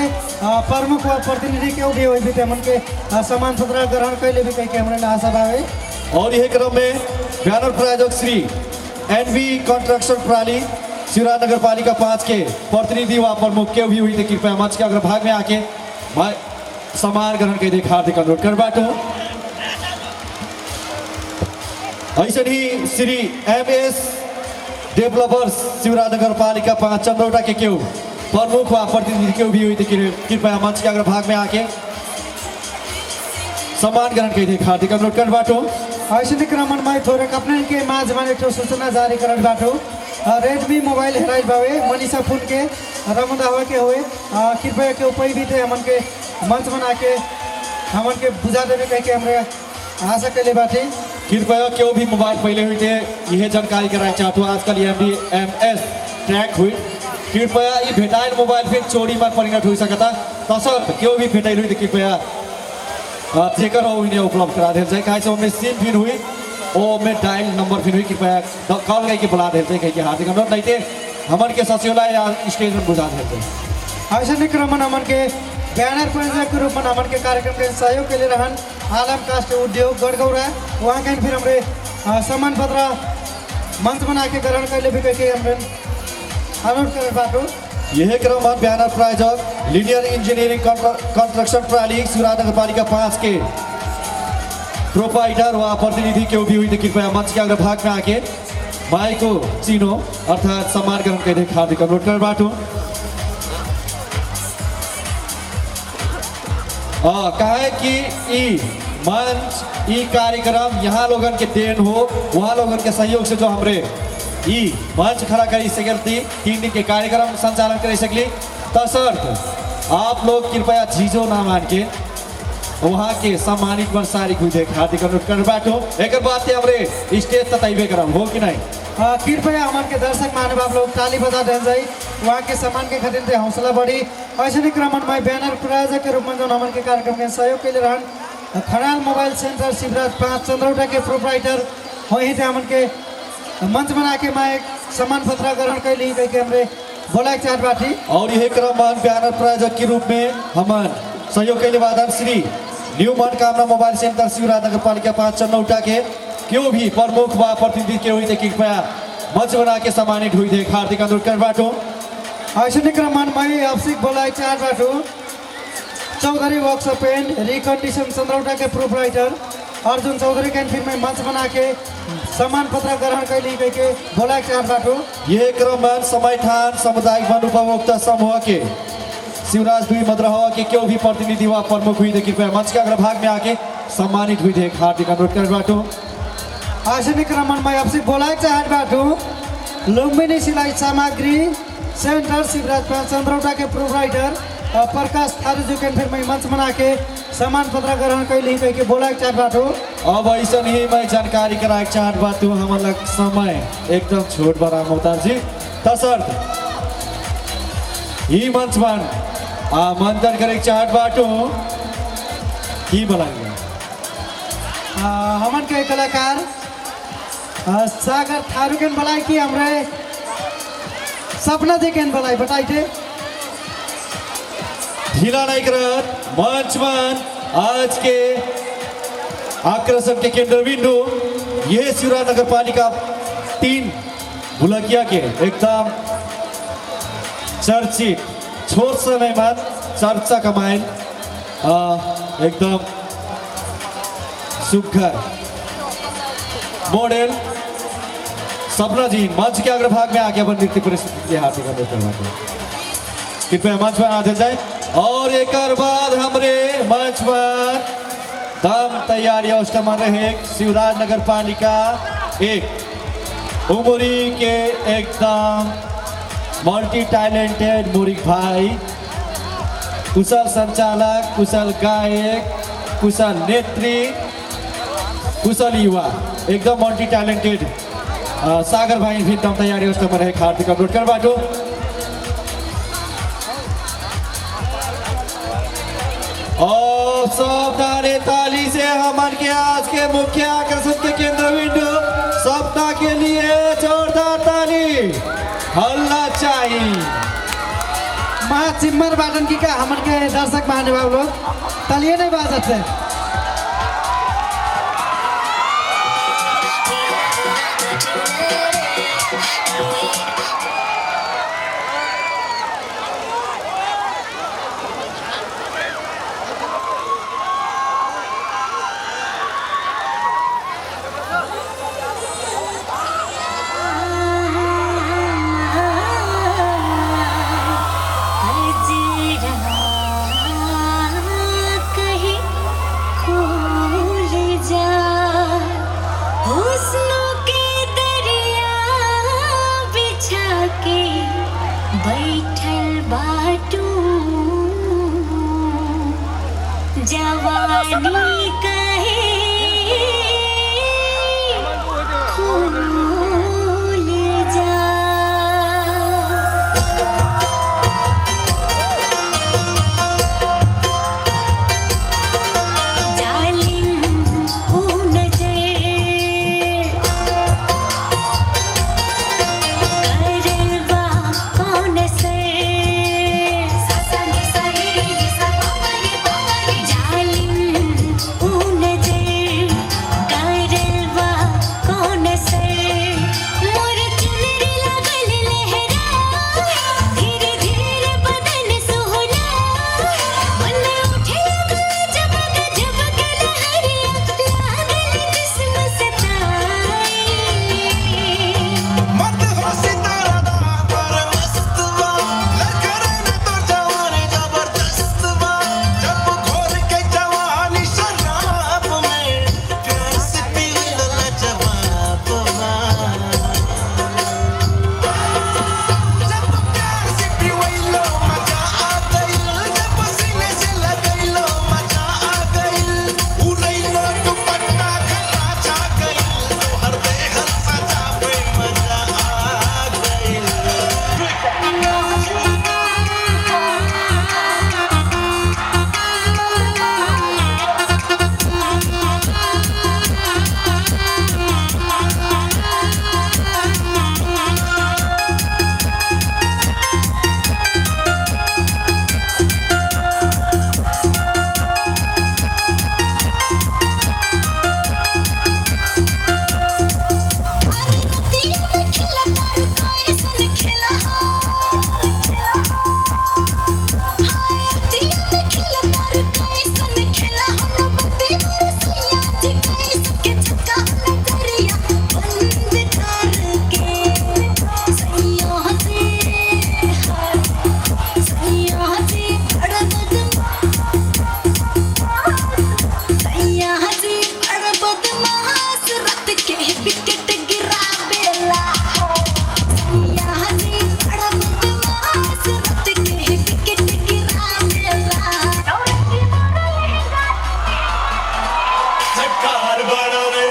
प्रमुख व प्रतिनिधि के भी हुई भी मन के सम्मान पत्र ग्रहण कैले भी कहीं हमारे आशा भावे और यह क्रम में बैनर प्रायोजक श्री एनवी कंस्ट्रक्शन प्रणाली शिवराज नगर पालिका 5 के प्रतिनिधि व प्रमुख के भी हुई थे कृपया मंच के अग्र भाग में आके सम्मान ग्रहण कर दे हार्दिक अनुरोध करबाट ऐसे ही श्री MS डेभलपर्स शिवराज नगर पालिका 5 चंद्रौटा के क्यों प्रमुख व प्रतिनिधि क्यों भी हुई थी कृपया मंच के अग्र भाग में आके सम्मान ग्रहण कर दे हार्दिक अनुरोध करबाट ऐसे क्रम में थोड़े अपने के माझ में एक सूचना जारी करबाट रेडमी मोबाइल हेराइल भावे मनीषा फूल के रमुदा हुए के हुए कृपया के उपाय भी थे हमन के मंच बना के हमन के बुझा देवे कह के हमारे आशा के लिए बाटे कृपया क्यों भी मोबाइल पहले हुई थे यह जानकारी कराना चाहते हो आजकल MS ट्रैक हुई कृपया ये भेटाइल मोबाइल फिर चोरी में परिणत हो सकता तसर्थ क्यों भी भेटाइल हुई तो कृपया चेकर हो इन्हें उपलब्ध करा दे जाए कहीं से सिम फिर हुई ओ में डायल नंबर फिर हुई कृपया कॉल करके बुला दे जाए कहीं हार्दिक अनुरोध नहीं थे हमन के सचिवालय या स्टेज में बुझा देते ऐसे क्रम में हमन के बैनर प्रायोजक के रूप में हमन के कार्यक्रम के सहयोग के लिए रहन आलम कास्ट उद्योग गढ़गौड़ा वहाँ कहीं फिर हमारे सम्मान पत्र मंच बना के ग्रहण कर ले भी कहीं हमारे अनुरोध कर बाटो यह क्रम बैनर प्रायोजक लीनियर इंजीनियरिंग कंस्ट्रक्शन प्रणाली शिवराज नगर पालिका 5 के प्रोपाइटर व प्रतिनिधि के भी हुई थी कृपया मंच के अग्र भाग में आके माइक को चिन्हो अर्थात सम्मान ग्रहण कर दे हार्दिक अनुरोध करबाट कहा है कि मंच कार्यक्रम यहाँ लोगन के देन हो वहाँ लोगन के सहयोग से जो हमरे मंच खड़ा कर सकती 3 दिन के कार्यक्रम संचालन कर सकली तसर्थ आप लोग कृपया झीझो ना मान के वहाँ के सम्मानित वर्षारिक हुई देख हार्दिक अनुरोध करबाट एक बात हमरे स्टेज तैबे करम हो कि नहीं कृपया हमारे के दर्शक महानुभाव लोग ताली बजा दे जाए वहाँ के सम्मान के खातिर से हौसला बढ़ी ऐसे क्रम में बैनर प्रायोजक के रूप में जो हमारे के कार्यक्रम के सहयोग के लिए रहन खड़ाल मोबाइल सेंटर शिवराज 5 चंद्रौटा के प्रोप्राइटर वहीं थे हमारे के मंच बना के मैं एक सम्मान पत्र ग्रहण कर ली कहीं हमारे बोला चाहत बाटी और यह क्रम बैनर प्रायोजक के रूप में हमार सहयोग के लिए वादन श्री न्यू मनोकामना मोबाइल सेंटर शिवराज नगर पालिका 5 चंद्रौटा के क्यों भी प्रमुख व प्रतिनिधि के हुई थे कृपया मंच बना के सम्मानित हुई थे हार्दिक अनुरोध करबाट ऐसे क्रम में आपसी बोला चाहत बाटो चौधरी वर्कशॉप एंड रिकंडीशन चंद्रौटा के प्रोप्राइटर अर्जुन चौधरी के फिर में मंच बना के सम्मान पत्र ग्रहण कर ली के बोला चाहत बाटो यह क्रम समय ठान सामुदायिक वन उपभोक्ता समूह के शिवराज 2 मद्रहवा के क्यों भी प्रतिनिधि व प्रमुख हुई थे कृपया मंच के अग्र भाग में आके सम्मानित हुई थे हार्दिक अनुरोध करबाट ऐसे क्रम में आपसे बोला चाहत बाटो लुम्बिनी सिलाई सामग्री सेंटर शिवराज 5 चंद्रौटा के प्रोप्राइटर प्रकाश थारू जी के फिर मैं मंच बना के सम्मान पत्र ग्रहण कर ली कह के बोला चाहत बाटो अब ऐसा ही मैं जानकारी करा चाहत बात हमारा समय एकदम छोट बड़ा मोहतार जी तसर्थ ही मंच बन आमंत्रण करे चाहत बाटो की बोलाएंगे हमन के कलाकार सागर थारू के बोलाए कि हमारे सपना जी के बोलाए बताई थे ढीला नहीं करत मंच मन आज के आकर्षण के केंद्र बिंदु ये शिवराज नगर पालिका 3 भुलकिया के एकदम चर्चित छोट समय बाद चर्चा कमाइन एकदम सुघर मॉडल सपना जी मंच के अग्रभाग में आके अपन नृत्य प्रस्तुति के हाथी का करवाते हैं। कृपया मंच पर आ जाए और एक बाद हमरे मंच पर दम तैयारी अवस्था रहे शिवराज नगर पालिका एक उमरी के एकदम मल्टी टैलेंटेड मुरिक भाई, कुशल संचालक, कुशल गायक, कुशल नेत्री, कुशल युवा, एकदम मल्टी टैलेंटेड सागर भाई भी दम तैयारी अवस्था में रहे हार्दिक अनुरोध कर बाटो। और सब तारे ताली से हमारे के आज के मुख्य आकर्षण के केंद्र बिंदु सप्ताह के लिए जोरदार ताली हल्ला चाहिए। माँ चिम्मर बाटन की का हमारे के दर्शक महानुभाव लोग तालियां नहीं बजाते। बैठल बाटू जवानी कहे खुल जा। जालिम हो नजर करवा कौन से जालिम हो नजर करवा कौन से मोर चुनरी लगल लहरा धीरे धीरे बदन सोहला मन उठे जबक जबक लहरिया लागल जिस्म सताए। मत हो सितारा दा पर मस्तवा लकरे न तो जवानी जबरदस्तवा जब घोर के जवानी शराब में प्यार से पी लो जवाब जब प्यार से पी लो मजा आ गई जब सीने से लग लो मजा आ गई उड़ै लो दुपट्टा खटा छा गई तो हर बेहद सजा पे मजा आ गई। विकेट गिरा बेला यहाँ से बड़ा बदमाश रत के विकेट गिरा बेला सरकार बड़ा रे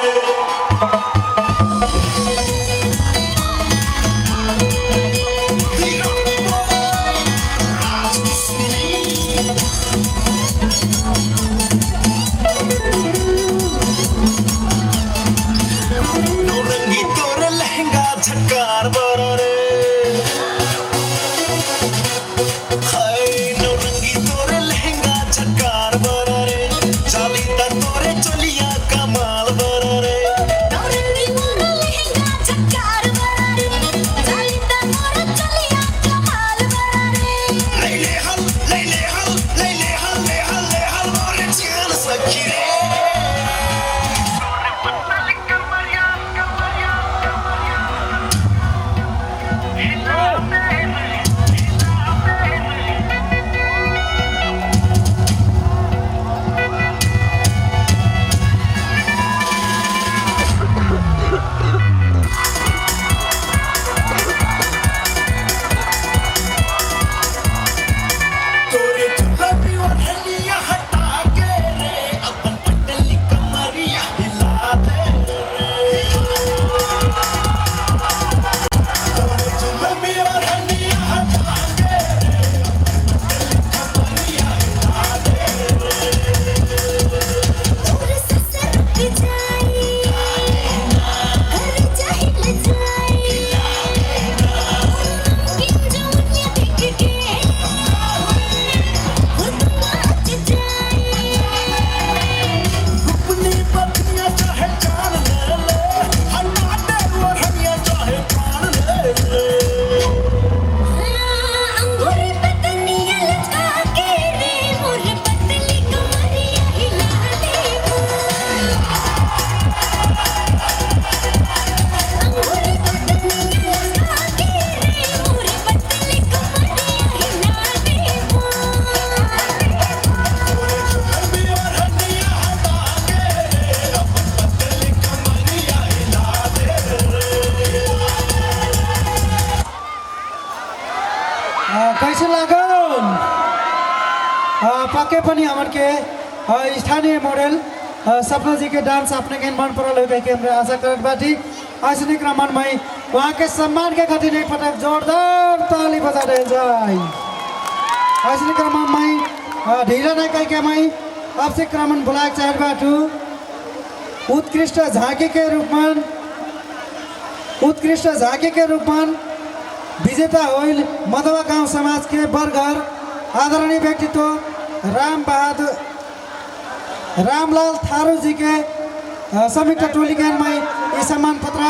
नौरंगी तोर लहंगा झटकार बड़ा रे हाय नौरंगी तोर लहंगा झटकार बड़ा रे चालीता तोरे चलिया कमाल बड़ा रे नौरंगी मोरा लहंगा झक्कार बड़ा रे चालीता मोरा चलिया कमाल बड़ा रे लैले हल पछि लागन पक्कै पनि हमन के स्थानीय मोडल सपना जी के डांस अपने के मन पड़ल हो के हमरा आशा करत बाटी ऐसने क्रमन में वहाँ के सम्मान के खातिर एक पटक जोरदार ताली बजा दे जाए ऐसने क्रमन में ढीला नहीं कह के मैं अब से क्रमन बुलाए चाहत बाटू उत्कृष्ट झांकी के रूप में विजेता होइल मधवा गांव समाज के बरघर आदरणीय व्यक्तित्व रामलाल थारू जी के संयुक्त टोली के मैं ये सम्मान पत्र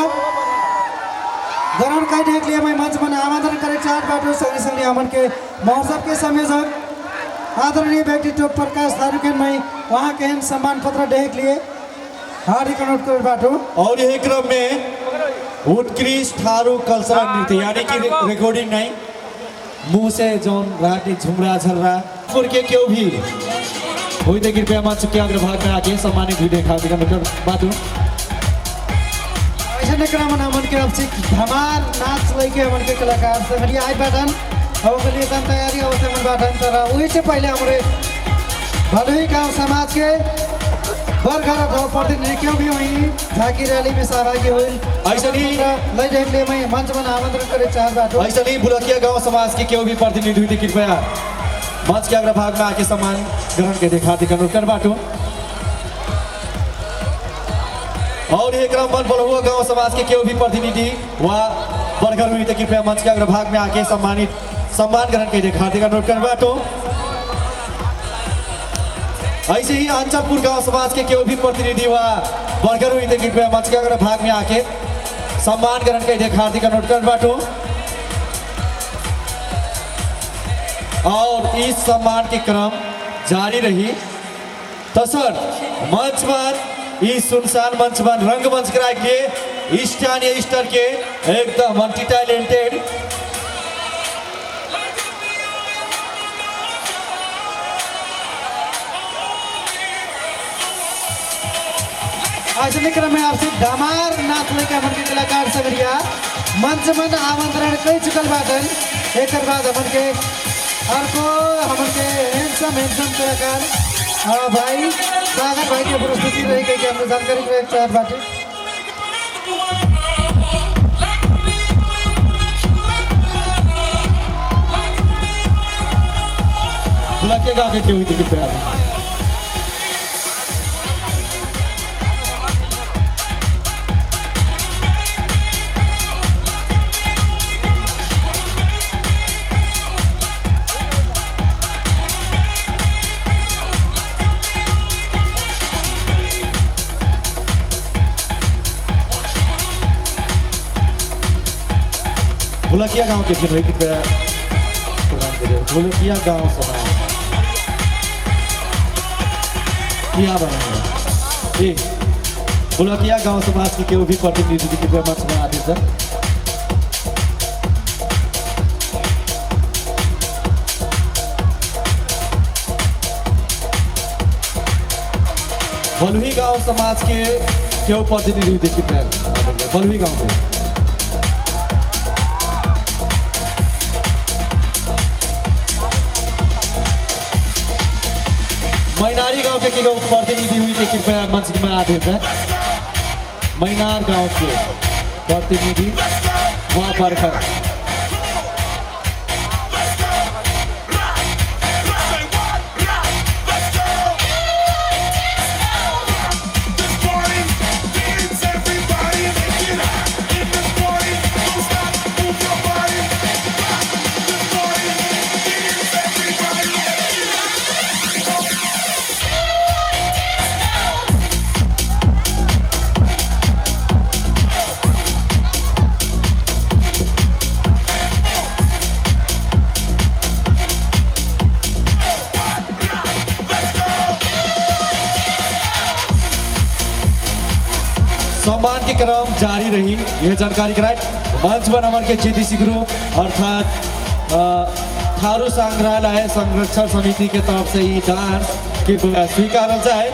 ग्रहण करने के लिए मैं मंच में आमंत्रण करे चाहत बाटू संगे संगे हमन के महोत्सव के संयोजक आदरणीय व्यक्तित्व प्रकाश थारू के मैं वहाँ के सम्मान पत्र देख लिए हार्दिक अनुरोध कर बाटू। और यही क्रम में उत्कृष्ट थारू कल्चरल नृत्य यानी कि रिकॉर्डिंग नहीं मुंह से जौन राटी झुमरा झर्रा फुर के क्यों भी हुई तो कृपया मंच के अग्रभाग में आके सम्मानित हुई देखा बाटू ऐसे क्रम हमन के अब से धमार नाच लेके हमन के कलाकार से हरी आज बैठन और के लिए तन तैयारी अवश्य मन बैठन तर वही से पहले हमारे भदोही गांव समाज के बरघर अथवा प्रतिनिधि क्यों भी हुई झांकी रैली में सहभागी हुई ऐसे ही लई देख ले मैं मंच में आमंत्रण करे चाहत बाटू। ऐसे ही बुलकिया गांव समाज के क्यों भी प्रतिनिधि हुई थी कृपया मंच के अग्रभाग में आके सम्मान ग्रहण के देखा अनुरोध कर बाटू। और ये क्रम बन हुआ गांव समाज के क्यों भी प्रतिनिधि व बरघर हुई तो कृपया मंच के अग्रभाग में आके सम्मान ग्रहण के देखा अनुरोध कर बाटू। ऐसे ही अंचलपुर गांव समाज के क्यों भी प्रतिनिधि व बरघर हुई तो कृपया मंच के अग्रभाग में आके सम्मान ग्रहण के देखा अनुरोध कर बाटू। और इस सम्मान के क्रम जारी रही तो सर मंच पर इस सुनसान मंच पर रंगमंच कराए के स्थानीय स्तर के एकदम मल्टी टैलेंटेड ऐसे क्रम में आपसे धमार नाच लेके हमन के कलाकार सगरिया मंच में आमंत्रण कई चुकल बाटन एक बाद हमन के अर्को हमन के हैंडसम कलाकार भाई सागर भाई के प्रस्तुति रही गई हमने जानकारी रहे चार बाटे बुलकिया गांव के क्यों हुई थी कृपया बुलकिया गांव के फिर कृपया बुलकिया गांव समाज क्या बनाएंगे बुलकिया गांव समाज के केहू भी प्रतिनिधि कृपया मंच में आते सर। बलुही गांव समाज के केहू प्रतिनिधि कृपया बलुही गांव के मैनारी गांव के प्रतिनिधि हुई थे कृपया मंच में आते थे। मैनार गांव के प्रतिनिधि वहाँ पर सम्मान के क्रम जारी रही यह जानकारी कराए मंच पर हमारे के जीडीसी ग्रुप अर्थात थारू संग्रहालय संरक्षण समिति के तरफ से ही डांस की स्वीकार जाए।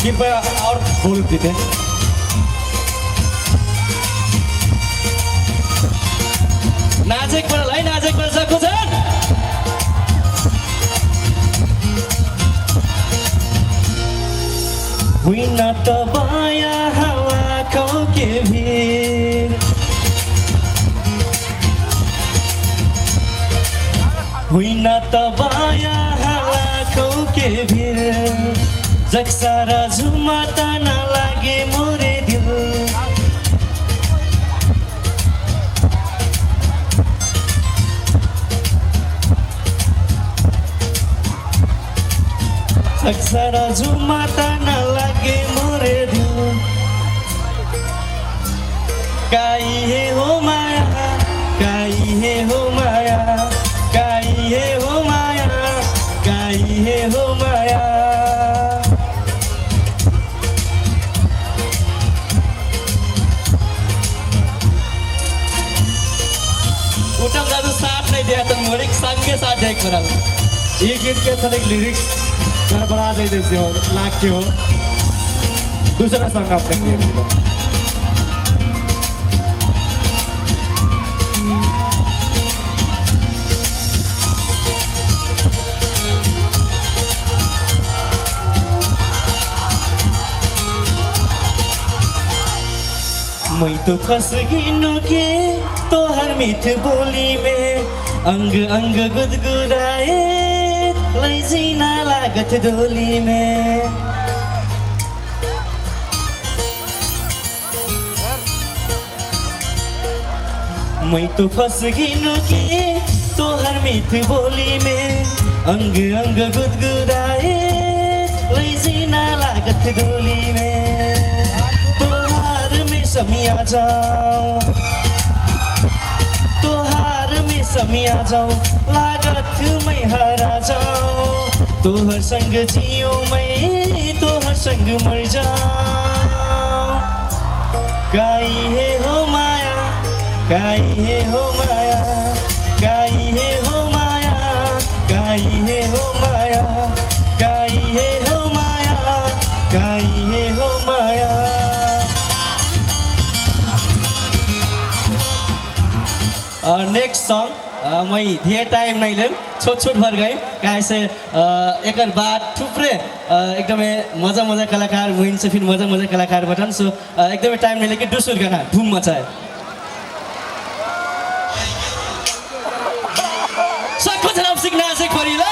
कृपया और बोल देते नाजेक पर है नाजेक पर सक्नु छ होइन त बाया हावाको के भिर होइन त बाया हावाको के भिर जगसारा झुमा त नलागे मोरे दिल जगसारा झुमा त नलागे मोरे दिल काई हे हो माया काई हे हो माया काई हे हो माया काई हे हो माया उठम दाजु साथ नहीं दिया तो मुझे संगे साथ देख पड़ा ये गीत के थोड़े लिरिक्स गड़बड़ा दे देते हो लाग के हो दूसरा सॉन्ग आप देंगे मैं तो फंस गिनो के तो हर मीठ बोली में अंग अंग गुदगुदाए लैजीना लागत डोली में मैं तो फंस गिनो के तो हर मीठ बोली में अंग अंग गुदगुदाए लैजीना लागत डोली में समिया जाओ तोहार में समिया जाओ लागत मैं हरा जाओ तोहर संग जियो मैं तोहर संग मर जाओ काई है हो माया काई है हो माया काई है हो माया काई है हो माया काई है हो माया काई है हो माया नेक्स्ट सॉन्ग मैं धेरै टाइम नहीं लेम छोट छोट भर गए कहाँ से एक बाद थुप्रै एकदमै मजा मजा कलाकार हुइन से फिर मजा मजा कलाकार बटन सो एकदमै टाइम नहीं लेके दूसर गाना धूम मचाए सबको जनाब सिक्ना से खोरिला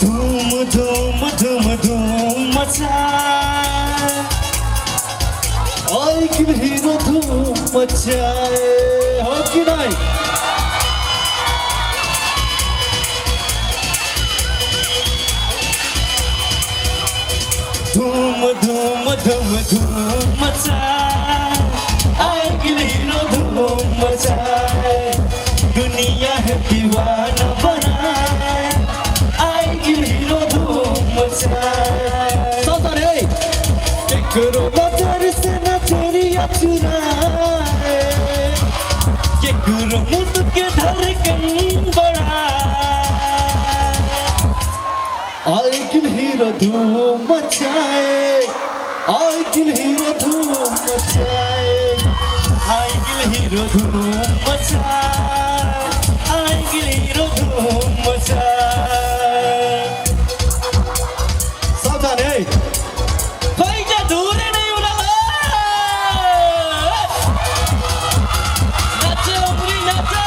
धूम धूम धूम धूम मचा आइकिन हीरो धूम मचाए हो कि नहीं धूम धूम धूम धूम मचा आइकिन हीरो धूम मचाए दुनिया है दीवाना बनाए आइकिन हीरो धूम मचाए सौतरे केकरो नजर से नजरिया चुराए केकरो मुझ के धड़कन बढ़ाए आइकिन हीरो धूम मचाए आइकिन हीरो धूम मचाए आइकिन हीरो धूम मचाए आइकिन हीरो धूम मचाए सावधान है कोई क्या दूर नहीं उड़ाला नाचो उमरी नाचो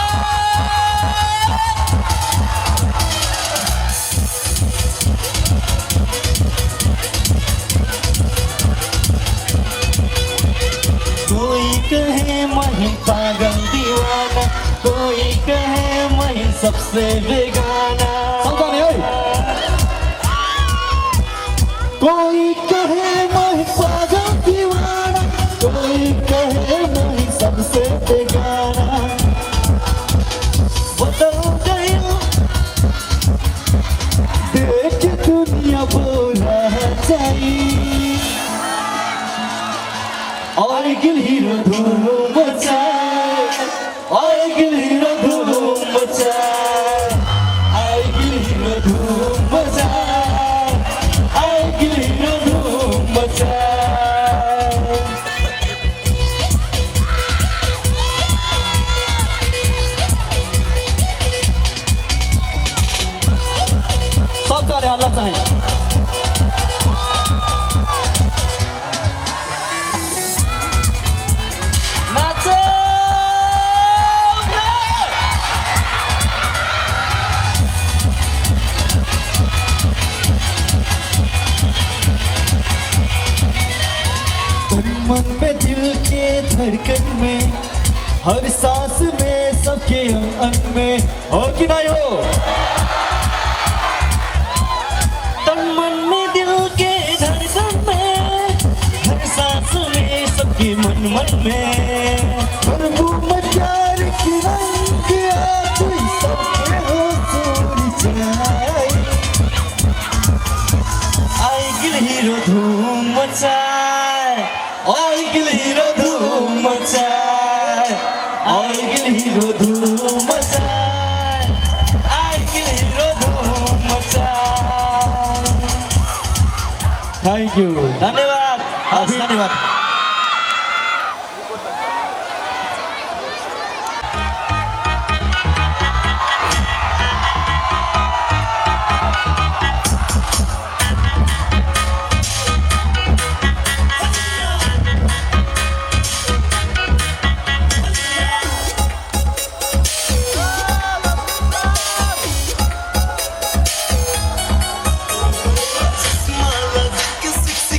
कोई कहे मैं पागल दीवाना कोई कहे मैं सबसे बेगाना कोई कहे मैं पागल दीवाना कोई बजते गाना बदल गयो देख दुनिया बोला चाहिए I can hear a drum machai. I can hear a drum machai. I can hear a drum machai. I can hear a drum machai. सब जा रहे हैं अल्लाह चाहे मन में दिल के धड़कन में हर सांस में सबके अंग में हो कि नहीं हो तन मन में दिल के धड़कन में हर सांस में सबके मन में प्रभु मचार की रंग आज सबके हो सूरी चाय आई गिल हीरो धूम मचाए I can hear a drum machai. I can hear a drum machai. I can hear a drum machai. Thank you. धन्यवाद. धन्यवाद. किसी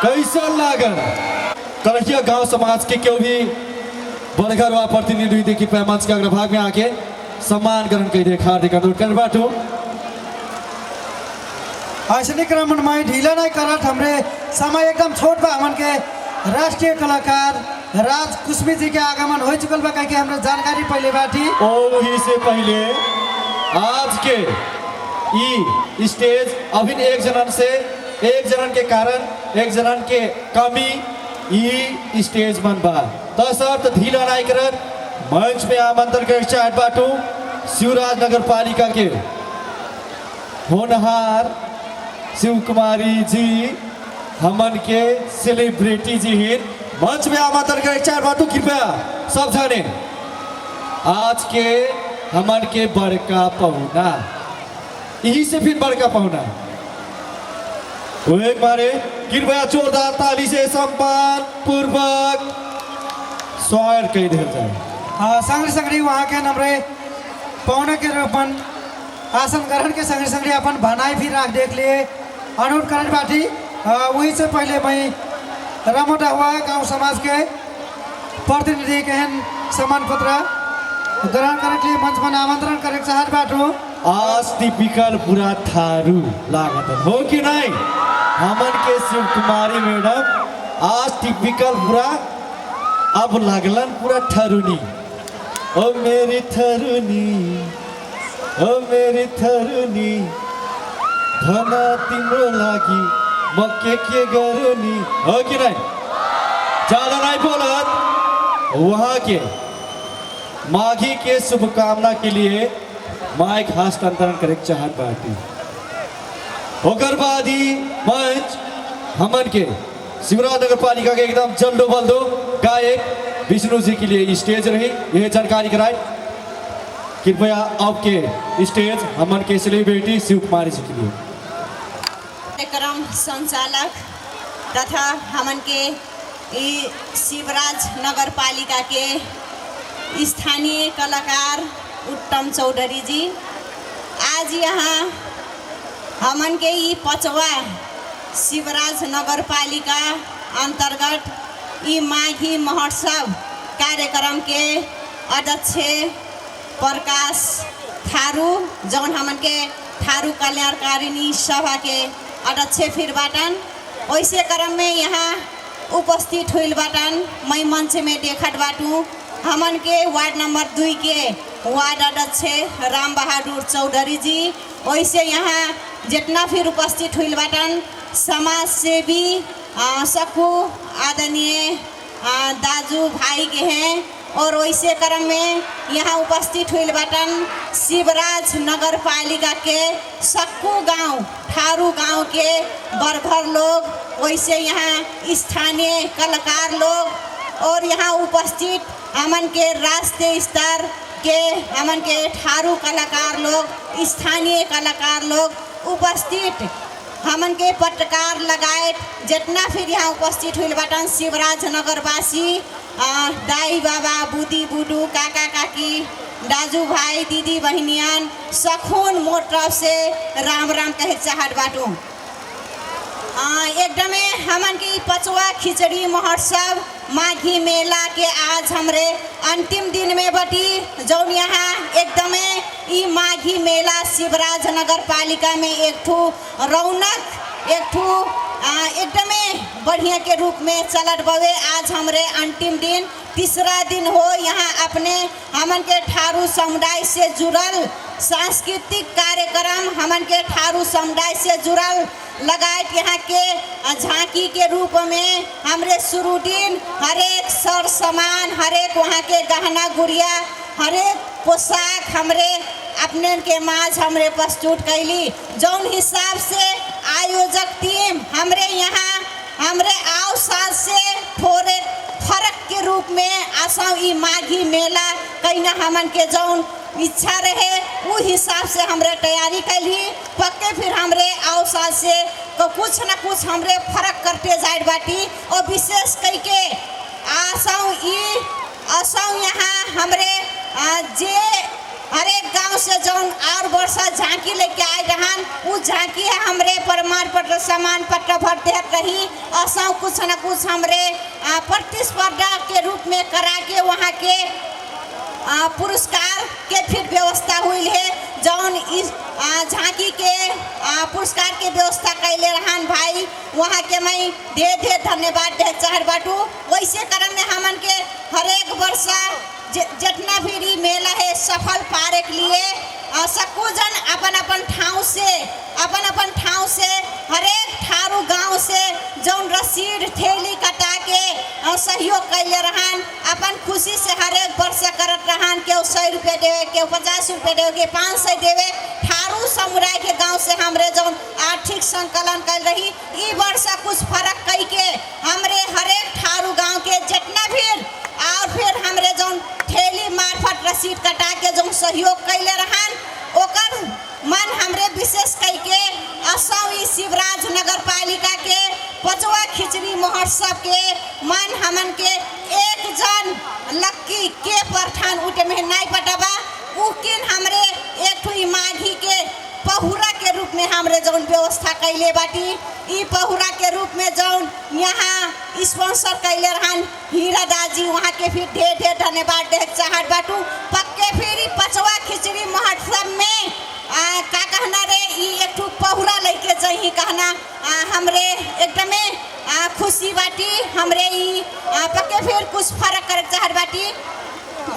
कैसा लागल कलहिया गांव समाज के क्यों भी बड़घर वा प्रतिनिधि की पैमांस के अग्रभाग में आके सम्मान ग्रहण कर दे हार्दिक अनुरोध कर बाटू ऐसे क्रम में ढीला नहीं करत हमरे समय एकदम छोट बा हमन के राष्ट्रीय कलाकार राज कुस्मी जी के आगमन हो चुकल बा कि हमरा जानकारी पहले बाटी ओही से पहले आज के ई स्टेज अभी एक जनन के कारण एक जनन के कमी ई स्टेज बन बा तसर्थ ढीला नहीं करत मंच में आमंत्रण कर चाहत बाटू शिवराज नगर पालिका के होनहार शिव कुमारी जी हमन के सेलिब्रिटी जी हिन मंच में आमंत्रण कर चाहत बाटू कृपया सब जाने आज के हमन के बड़का पहुना यही से फिर बड़का पहुना वो एक बारे कृपया जोरदार ताली से सम्मान पूर्वक स्वागत कर दिया जाए। संग्री संग्री वहाँ के नम्रे पौना के रूपन आसन ग्रहण के संग्री संग्री अपन भनाई भी राख देख लिए अनुरोध करत बाटी वही से पहले मैं रमोटा हुआ गांव समाज के प्रतिनिधि के सम्मान पत्र ग्रहण करे के लिए मंच में आमंत्रण करे चाहत बाटू आज टिपिकल पूरा थारू लागत हो कि नहीं हमन के शिव कुमारी मैडम आज टिपिकल पूरा अब लागलन पूरा थरुनी ओ मेरी थरुनी धना तिम्रो लागि मक्के के गरुनी हो कि नहीं ज्यादा नहीं बोलत वहाँ के माघी के शुभकामना के लिए माइक हस्तांतरण करे चाहत बाटी ओकर बाद ही मंच हमन के शिवराज नगर पालिका के एकदम जल्दो बल्दो गायक विष्णु जी के लिए स्टेज रही यह जानकारी कराए कृपया आपके स्टेज हमन के सेलिब्रिटी शिव कुमारी जी के लिए कार्यक्रम संचालक तथा हमन के शिवराज नगर पालिका के स्थानीय कलाकार उत्तम चौधरी जी आज यहाँ हमन के ये 5वां शिवराज नगर पालिका अंतर्गत ये माघी महोत्सव कार्यक्रम के अध्यक्ष प्रकाश थारू जौन हमन के थारू कल्याणकारिणी सभा के अध्यक्ष फिर बाटन वैसे क्रम में यहाँ उपस्थित हुई बाटन मैं मंच में देखत बाटू हमन के वार्ड नंबर 2 के वार्ड अध्यक्ष राम बहादुर चौधरी जी वैसे यहाँ जितना फिर उपस्थित हुई बाटन समाज सेवी सकू आदरणीय दाजू भाई के हैं और वैसे क्रम में यहाँ उपस्थित हुई बाटन शिवराज नगर पालिका के सक्कू गांव थारू गांव के बरघर लोग वैसे यहाँ स्थानीय कलाकार लोग और यहाँ उपस्थित हमन के राष्ट्रीय स्तर के हमन के थारू कलाकार लोग स्थानीय कलाकार लोग उपस्थित हमन के पत्रकार लगाए जितना फिर यहाँ उपस्थित हुई बाटन शिवराज नगर वासी दाई बाबा बूदी बूडू काका काकी दाजू भाई दीदी बहनियान सखून मोर तरफ से राम राम कहे चाहत बाटू एकदमै हमन की 5वां खिचड़ी महोत्सव माघी मेला के आज हमरे अंतिम दिन में बटी जौन यहाँ एकदमै ई माघी मेला शिवराज नगर पालिका में एक ठो रौनक एक ठो एकदमै बढ़िया के रूप में चलत बवे आज हमरे अंतिम दिन तीसरा दिन हो यहाँ अपने हमन के थारू समुदाय से जुड़ल सांस्कृतिक कार्यक्रम हमन के थारू समुदाय से जुड़ल लगाए यहाँ के झांकी के रूप में हमरे शुरू दिन हरेक सर सामान हरेक वहाँ के गहना गुड़िया हरेक पोशाक हमरे अपने के माज हमरे प्रस्तुत कैली जौन हिसाब से आयोजक टीम हमरे यहाँ हमरे आओ साल से थोड़े फर्क के रूप में आसाम ई माघी मेला कहीं ना हमन के जौन इच्छा रहे वो हिसाब से हमरे तैयारी कैली पक्के फिर हमरे आओ साल से तो कुछ न कुछ हमरे फर्क करते जाए बाटी और विशेष कई के आसाम यहाँ हमरे जे हरेक गांव से जौन और वर्षा झांकी लेके आए रहन वो झांकी है हमरे प्रमाण पत्र प्रमाण पत्र भर देत रही असौ कुछ न कुछ हमरे प्रतिस्पर्धा के रूप में करा के वहाँ के पुरस्कार के फिर व्यवस्था हुई है जौन इस झांकी के पुरस्कार के व्यवस्था कैले रहन भाई वहाँ के मैं ढेर धन्यवाद दे चाहत बाटू। वैसे क्रम में हमन के हर एक वर्ष जितना भी मेला है सफल पारे के लिए सकू जन अपन ठाव से हर एक ठारू गांव से जौन रसीद थैली कटा के सहयोग कैले रहन अपन खुशी से हर एक वर्ष करत रहन केहू 100 रुपये देवे केहू 50 रुपये देवे के 500 देवे ठारू समुदाय के गांव से हमरे जौन आर्थिक संकलन कर रही ई वर्ष कुछ फर्क कई के हमरे हर एक ठारू गांव के जितना भी और फिर हमरे जौन थैली मार्फत रसीद कटा के जौन सहयोग कैले रहन ओकर मन हमरे विशेष कई के असौ शिवराज नगर पालिका के 5वां खिचड़ी महोत्सव के मन हमन के एक जन लक्की के परठान उठे में नहीं पटाबा उकिन हमरे एक ठुई माघी के पहुरा के रूप में हमरे जौन व्यवस्था कैले बाटी ई पहुरा के रूप में जौन यहाँ स्पॉन्सर कैले रहन हीरा दाजी वहाँ के फिर ढेर धन्यवाद दे चाहत बाटू। पक्के फिर 5वां खिचड़ी महोत्सव में का कहना रे ई एक ठू पहुरा लेके जही कहना हमरे एकदमे खुशी बाटी हमरे ई पक्के फिर कुछ फर्क करे चाहत बाटी।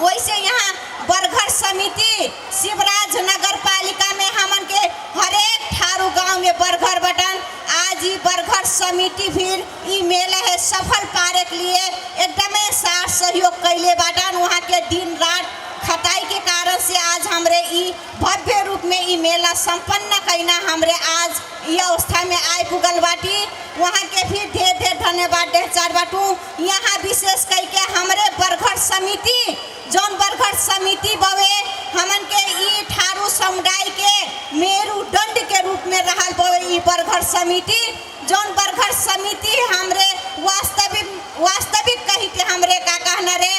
वैसे यहाँ बरघर समिति शिवराज नगर पालिका में हमन के हर एक ठारू गांव में बरघर बटन आज ही बरघर समिति फिर ई मेला है सफल पारे के लिए एकदम साथ सहयोग कैले बटन वहाँ के दिन रात खटाई के कारण से आज हमरे ई भव्य रूप में ई मेला संपन्न कैना हमरे आज ये अवस्था में आए पुगल बाटी वहाँ के फिर ढेर धन्यवाद दे चार बाटू। यहाँ विशेष कई के हमरे बरघर समिति जौन बरघर समिति बवे हमन के ई ठारू समुदाय के मेरुदंड के रूप में रहल बवे ई बरघर समिति जौन बरघर समिति हमरे वास्तविक कही के हमरे का कहना रे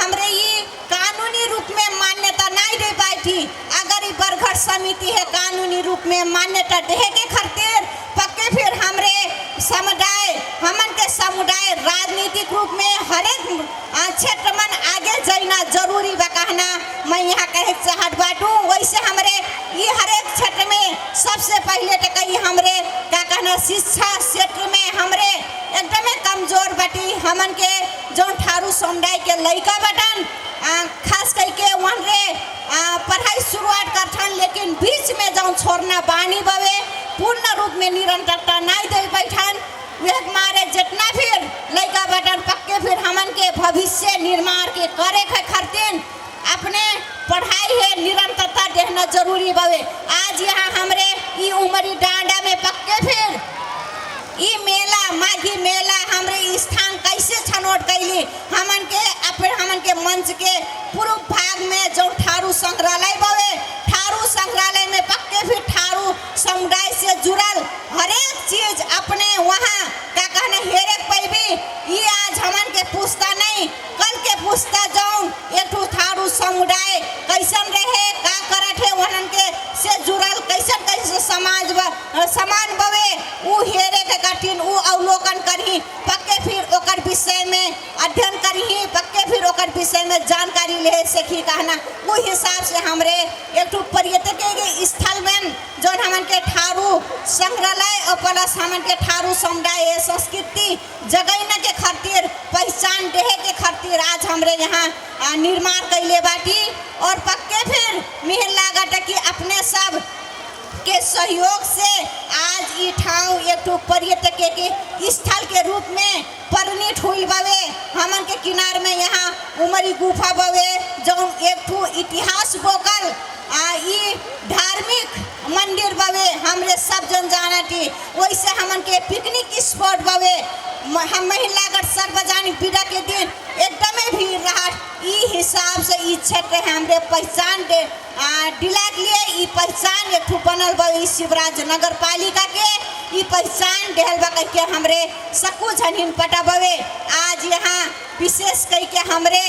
हमरे ई कानूनी रूप में मान्यता नहीं दे पाई थी अगर ई बरघर समिति है कानूनी रूप में मान्यता दे के खातिर पक्के फिर हमरे समुदाय हमन के समुदाय राजनीतिक रूप में हर एक क्षेत्र में आगे जाना जरूरी बा कहना मैं यहाँ कहे चाहत बाटू। वैसे हमरे ये हर एक क्षेत्र में सबसे पहले तो कही हमरे का कहना शिक्षा क्षेत्र में हमरे एकदम कमजोर बाटी हमन के जो ठारू समुदाय के लड़का बटन खास करके वहाँ रे पढ़ाई शुरुआत करथन लेकिन बीच में जो छोड़ना बानी बवे पूर्ण रूप में निरंतरता नहीं दे बैठन वह मारे जितना भी लड़का बटन पक्के फिर हमन के भविष्य निर्माण के करे खातिर अपने पढ़ाई है निरंतरता देना जरूरी बवे। आज यहाँ हमरे ई उमरी डांडा में पक्के फिर ई मेला माघी मेला हमरे स्थान कैसे छनौट कैली हमन के मंच के पूर्व भाग में जो ठारू संग्रहालय बवे ठारू संग्रहालय में पक्के फिर ठारू समुदाय से जुड़ल हर एक चीज अपने वहाँ का कहना हेरे पैबी ये आज हमन के पूछता नहीं कल के पूछता जाऊं एक ठारू समुदाय कैसन रहे का करत है वहन के से जुड़ल कैसे समान बवे उ हेरे के कठिन उ अवलोकन करही पक्के फिर ओकर विषय में अध्ययन करही पक्के फिर ओकर विषय में जानकारी ले सकी कहना वो हिसाब से हमरे एक पर्यटक के स्थल में जो हमन के ठारू संग्रहालय और प्लस हमन के ठारू समुदाय संस्कृति जगैना के खातिर पहचान देहे के खातिर आज हमरे यहाँ निर्माण कैले बाटी और पक्के फिर मिल लागत कि अपने सब के सहयोग से आज ये ठाव एक पर्यटक के स्थल के रूप में परिणित हुई बवे हमन के किनार में यहाँ उमरी गुफा बवे जो एक इतिहास बोकल ई धार्मिक मंदिर बवे हमरे सब जन जाना थी। वैसे हमन के पिकनिक स्पॉट बवे हम महिला गढ़ सार्वजनिक पीड़ा के दिन एकदम भीड़ रहा ई हिसाब से ई क्षेत्र हमरे पहचान दे दिला लिए ई पहचान एक बनल बवे शिवराज नगर पालिका के ई पहचान देहल बा के हमरे सकू झनिन पटा बवे आज यहाँ विशेष कई के हमरे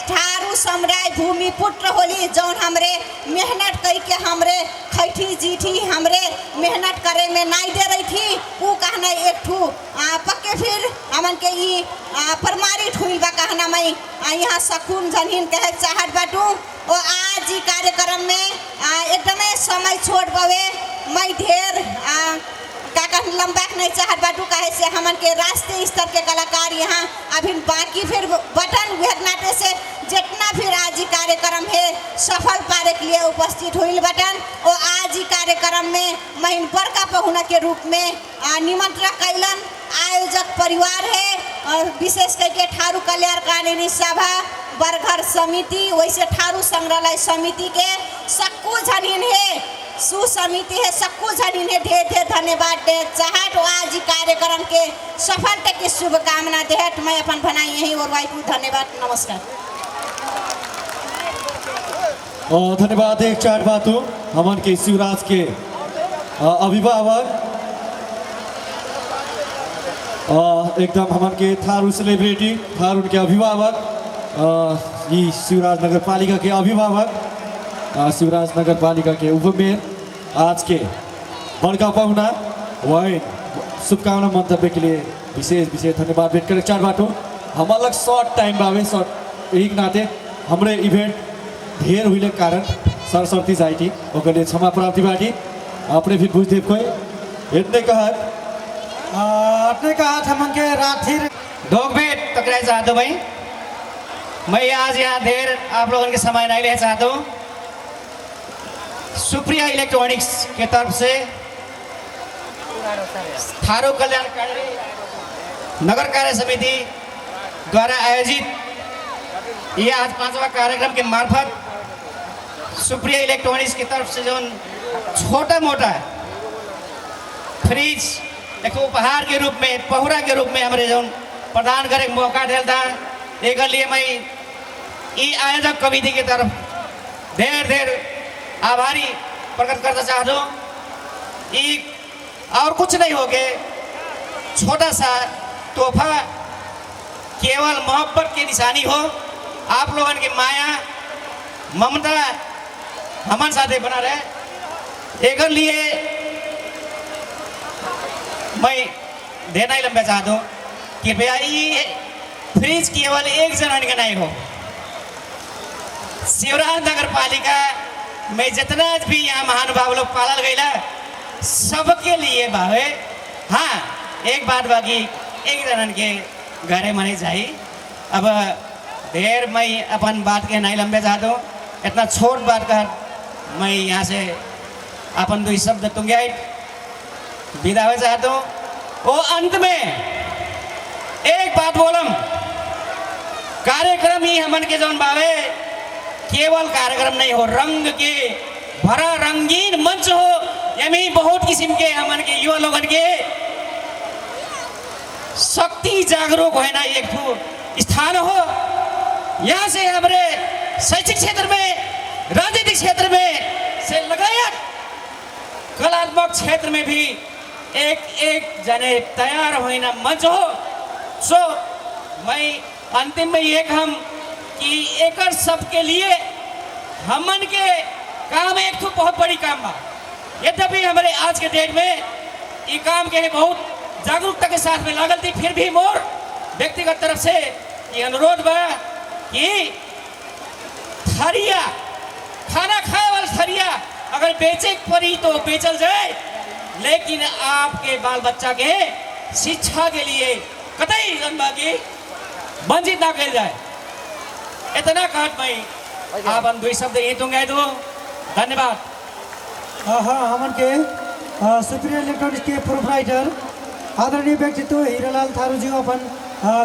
ठारू समुदाय भूमि पुत्र होली जौन हमरे मेहनत कई के हमरे जेठी जीठी हमरे मेहनत करे में नहीं दे रही थी वो कहना एक ठू पक्के फिर हमन के ई प्रमाणित हुई बा कहना मैं यहाँ सकून जनहीन कहे चाहत बाटू और आज ई कार्यक्रम में एकदम समय छोड़ पावे मैं ढेर का लंबा नहीं चाहत बाटू कहे से हमन के राष्ट्रीय स्तर के कलाकार यहाँ अभी बाकी फिर बटन नाते से जितना फिर आज ही कार्यक्रम है सफल पारे के लिए उपस्थित हुई बटन और आज ही कार्यक्रम में महिन बड़का पहुना के रूप में निमंत्रण कैलन आयोजक परिवार है और विशेष करके ठारू कल्याणकारिणी सभा बरघर समिति वैसे ठारू संग्रहालय समिति के सक्कू झनीन है सुसमिति है सबको झनीन है ढेर ढेर धन्यवाद दे चाहत आज ही कार्यक्रम के सफलता की शुभकामना देहत मैं अपन बनाई यही और वाई धन्यवाद नमस्कार और धन्यवाद एक चार बातों हमन के शिवराज के अभिभावक एकदम हमन के थारू सेलिब्रिटी थारू के अभिभावक ये शिवराज नगर पालिका के अभिभावक शिवराज नगर पालिका के उपमेयर आज के बड़का पहुना वही शुभकामना मंतव्य के लिए विशेष धन्यवाद व्यक्त कर चार बाटो हमारा शॉर्ट टाइम बावे शॉर्ट एक नाते हमरे इवेंट ढेर हुई कारण सरस्वती जाइटी ओकर लिए क्षमा प्राप्ति बाटी अपने भी बुझ देव कोई इतने कहा हमन के राठी दोग भेंट टकराए चाहता हूँ भाई मैं आज यहाँ ढेर आप लोगों के समय नहीं ले चाहता हूँ सुप्रिया इलेक्ट्रॉनिक्स के तरफ से थारू कल्याणकारी नगर कार्य समिति द्वारा आयोजित ये आज 5वां कार्यक्रम के मार्फत सुप्रिया इलेक्ट्रॉनिक्स की तरफ से जो छोटा मोटा फ्रिज एक उपहार के रूप में पहुरा के रूप में हमारे जो प्रदान करे मौका दिलता एक लिए मैं ये आयोजक कमेटी की तरफ ढेर आभारी प्रकट करना चाहता हूँ एक और कुछ नहीं हो गए छोटा सा तोहफा केवल मोहब्बत की निशानी हो आप लोगों की माया ममता हमन साथे बना रहे एक लिए मैं देना ही लंबा चाहता हूँ कि भैया ये फ्रिज केवल एक जना का नहीं हो शिवराज नगर पालिका मैं जितना भी यहाँ महानुभाव लोग पालल गईला सबके लिए भावे हाँ एक बात बाकी एक जनन के घरे मने जाई अब ढेर मैं अपन बात के नहीं लंबे चाहता हूँ इतना छोट बात कर मैं यहाँ से अपन 2 शब्द तुंगे विदा हो चाहता हूँ वो अंत में एक बात बोलम कार्यक्रम ही हमन के जौन बावे केवल कार्यक्रम नहीं हो रंग के भरा रंगीन मंच हो यमी बहुत किस्म के हमन के युवा लोगन के शक्ति जागरूक है ना एक स्थान हो यहाँ से हमारे शैक्षिक क्षेत्र में राजनीतिक क्षेत्र में से लगाया कलात्मक क्षेत्र में भी एक जने तैयार होने ना मंच हो सो मैं अंतिम में ये कहम कि एक सबके लिए हमन के काम एक तो बहुत बड़ी काम बा यद्यपि हमारे आज के डेट में ये काम के बहुत जागरूकता के साथ में लागल थी फिर भी मोर व्यक्तिगत तरफ से ये अनुरोध बा कि थरिया खाना खाए वाला थरिया अगर बेचे पड़ी तो बेचल जाए लेकिन आपके बाल बच्चा के शिक्षा के लिए कतई जनबागी वंचित ना कर जाए इतना कहत मैं आप 2 शब्द ये तो कह दो धन्यवाद हाँ हमन के सुप्रिया इलेक्ट्रॉनिक्स के प्रोप्राइटर आदरणीय व्यक्तित्व हीरालाल थारू जी अपन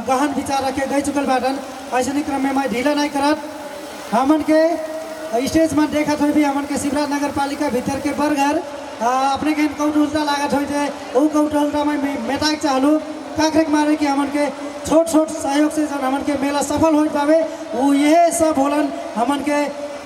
गहन विचार रखे गई चुकल बाटन ऐसे क्रम में मैं ढीला नहीं करत हमन के स्टेज में देखत हुई भी हमन के शिवराज नगर पालिका भीतर के बरघर अपने के कौटुलता लागत हुई थे वो कौटुलता में मेटा चाहलू काकरेक मारे कि हमन के छोट सहयोग से जन हमन के मेला सफल हो पावे वो ये सब होलन हमन के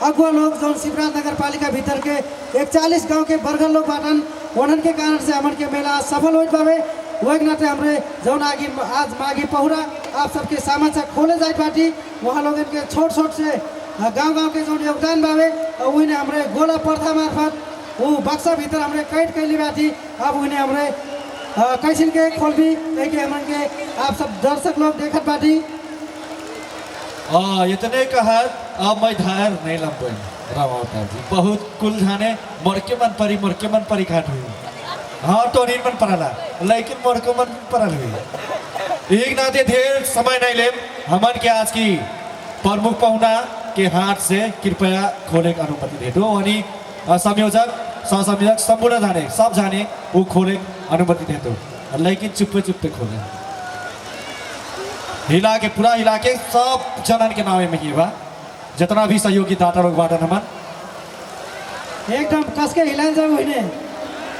अगुआ लोग जो शिवराज नगर पालिका भीतर के 41 गांव के बरघर लोग बाटन उन्हन के कारण से हमन के मेला सफल हो पावे वही नाते हमरे जौन आगे आज मागी पहुरा आप सबके सामने से खोले जाए पार्टी वहाँ लोगन के छोट से गांव के जो योगदान बावे वही ने हमरे गोला प्रथा मार्फत वो बक्सा भीतर हमरे कैद कैली बाती अब उन्हें हमरे कैसिन के खोलबी के हमन के आप सब दर्शक लोग देखत बाटी इतने कहा अब मैं धार नहीं लंबे रामावतार जी बहुत कुल जाने मरके मन परी खाट हुई हाँ तो नहीं मन पड़ला लेकिन मरके मन पड़ल हुई एक नाते ढेर समय नहीं ले हमन के आज की प्रमुख पहुना के हाथ से कृपया खोले की अनुमति दे दो अनि संयोजक सहसंयोजक संपूर्ण जाने सब जाने वो खोले अनुमति दे दो लेकिन चुप्पे खोले हिला के पूरा हिला के सब जनन के नाम में ही बा जितना भी सहयोगी दाता लोग बाटन हमन एकदम कस के हिलान जाओ इने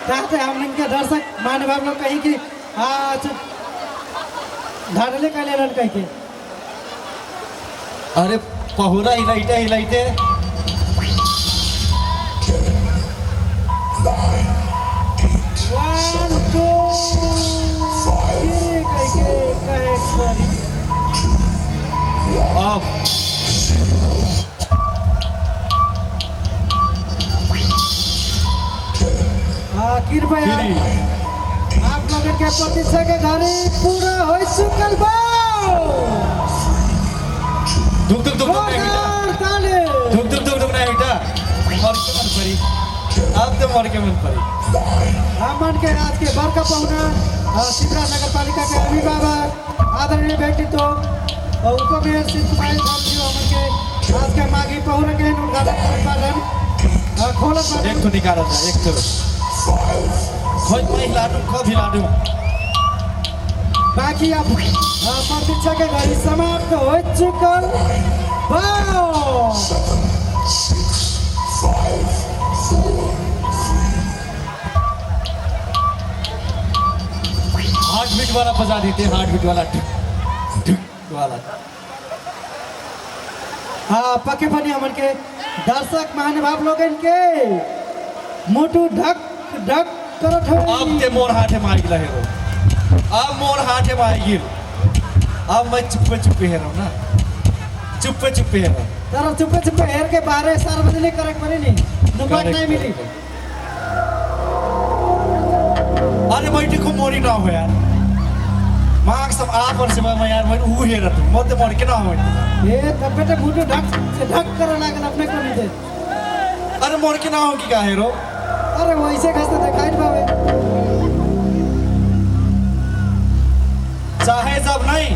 चाहते हम इनके दर्शक महानुभाव लोग कहीं कि आज धाड़ले का ले कहीं के अरे पहुरा हिलाइते 1 2 कहीं के अब कृपया आप लोगों के प्रतीक्षा के घड़ी पूरा हो चुकल बा दुख नहीं बेटा मर के मन परी अब तो मर के मन परी हमन के आज के बड़का पहुना शिवरा नगर पालिका के अभिभावक आदरणीय व्यक्तित्व उपमेयर श्री कुमार जी हमन के आज के मागी पहुना के उद्घाटन करत बारन खोलत बारन एक तो निकाला था एक तो खोज मैं हिलाडू बाकी अब प्रतीक्षा के घड़ी समाप्त हो चुकल हार्ट बीट वाला बजा देते हार्ट बीट वाला ठुक वाला पक्के पनि हमन के दर्शक महानुभाव लोगन के मोटू ढक करत हो अब ते मोर हाथे मार गिला हेरो अब मोर हाथे मार गिल अब मैं चुप्पे हेरो ना चुप्पे हेरो तर चुप्पे हेर के बारे सार्वजनिक करे परे नहीं नुकसान नहीं मिली अरे बैठे को मोरी ना हो यार मार्क सब आप और से मैं यार मैं ऊ हेरा तू मत मोर के ना हो ये तब बेटे मोटू ढक करे लागल अपने को नहीं दे अरे मोर के ना हो की का हेरो अरे वैसे खस्ते दिखाई पावे चाहे जब नहीं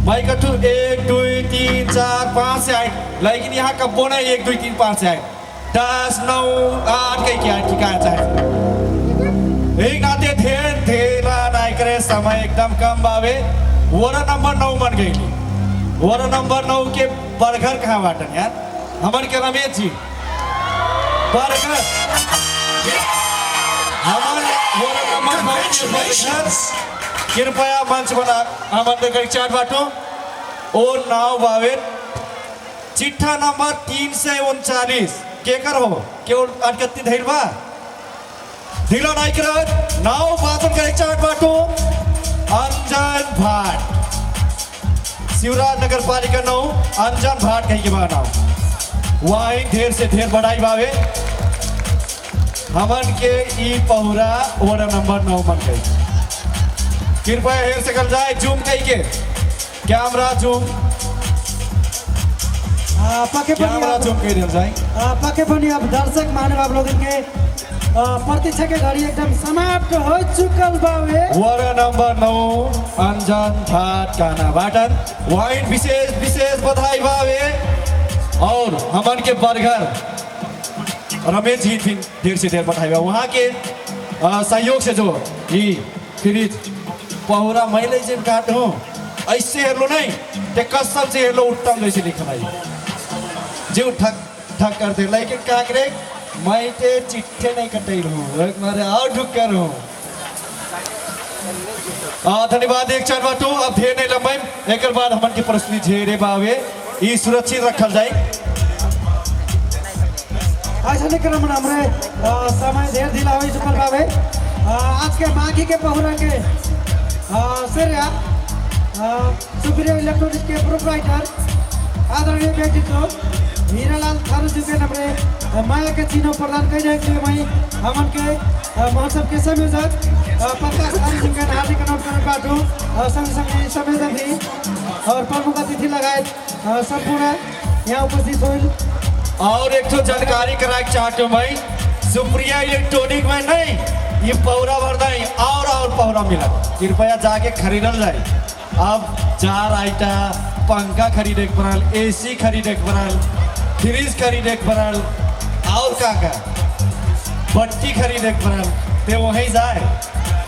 भाई कठू 1 2 3 4 5 से आए लेकिन यहाँ कब बोना 1 2 3 5 से आए 10 9 8 कहीं क्या की कहा चाहे एक नाते धेरा नहीं करे समय एकदम कम बावे वोरा नंबर 9 बन गई वोरा नंबर 9 के बरघर कहाँ बाटन यार हमन के रमेश जी बरघर हमन वोरा नंबर 9 के बरघर कृपया मंच बना आमंत्रण कर चार बाटो और नाव बावे चिट्ठा नंबर 339 के कर हो केवल अटकती धैर बा ढीला नहीं कर नाव बातन कर चार बाटो अंजन भाट शिवराज नगर पालिका 9 अंजन भाट कहीं के बा नाव वहीं ढेर से ढेर बढ़ाई बावे हमन के ई पहुरा वार्ड नंबर 9 बन गई कृपया हेर से कर जाए जूम कहीं के कैमरा जूम कैमरा जूम कहीं दिया जाए पक्के पनि अब दर्शक महानुभाव लोगन के प्रतीक्षा के घड़ी एकदम समाप्त हो चुकल बावे वार्ड नंबर 9 अंजन भाट काना बाटन वाइन विशेष बधाई बावे और हमन के बरघर रमेश जी भी ढेर से ढेर बधाई बा वहाँ के सहयोग से जो ही फ्रिज पहुरा मैले जिम काट हो ऐसे हेलो नहीं ते कसम से हेलो उत्तम जैसे लिखना है जो ठक ठक करते लेकिन क्या करे मैं ते चिट्ठे नहीं कटाई हूँ एक मारे और ढुक कर हूँ धन्यवाद एक चार बाटो अब ढेर नहीं लंबाई एक बाद हमन के प्रश्न झेरे बावे ये सुरक्षित रखल जाए ऐसा नहीं क्रम हमरे समय ढेर दिलावे चुकल बावे आज के माघी के पहुरा के सिरिया सुप्रिया इलेक्ट्रॉनिक के प्रोप्राइटर आदरणीय व्यक्तित्व हीरालाल थारू जी के नम्रे माया के चिन्ह प्रदान कर रहे हैं वहीं हमन के महोत्सव के संयोजक प्रकाश थारू जी के हार्दिक अनुरोध करने बाटू संग संग संयोजक भी और प्रमुख अतिथि लगायत संपूर्ण यहाँ उपस्थित हुई। और एक तो जानकारी करा चाहते भाई सुप्रिया इलेक्ट्रॉनिक में नहीं ये पौरा भरदा और पौरा मिला कृपया जाके खरीदल जाए। अब 4 आइटम पंखा खरीदे के पड़ल, AC खरीदे के पड़ल, फ्रिज खरीदे के पड़ल और का बत्ती खरीदे के पड़ल ते वहीं जाए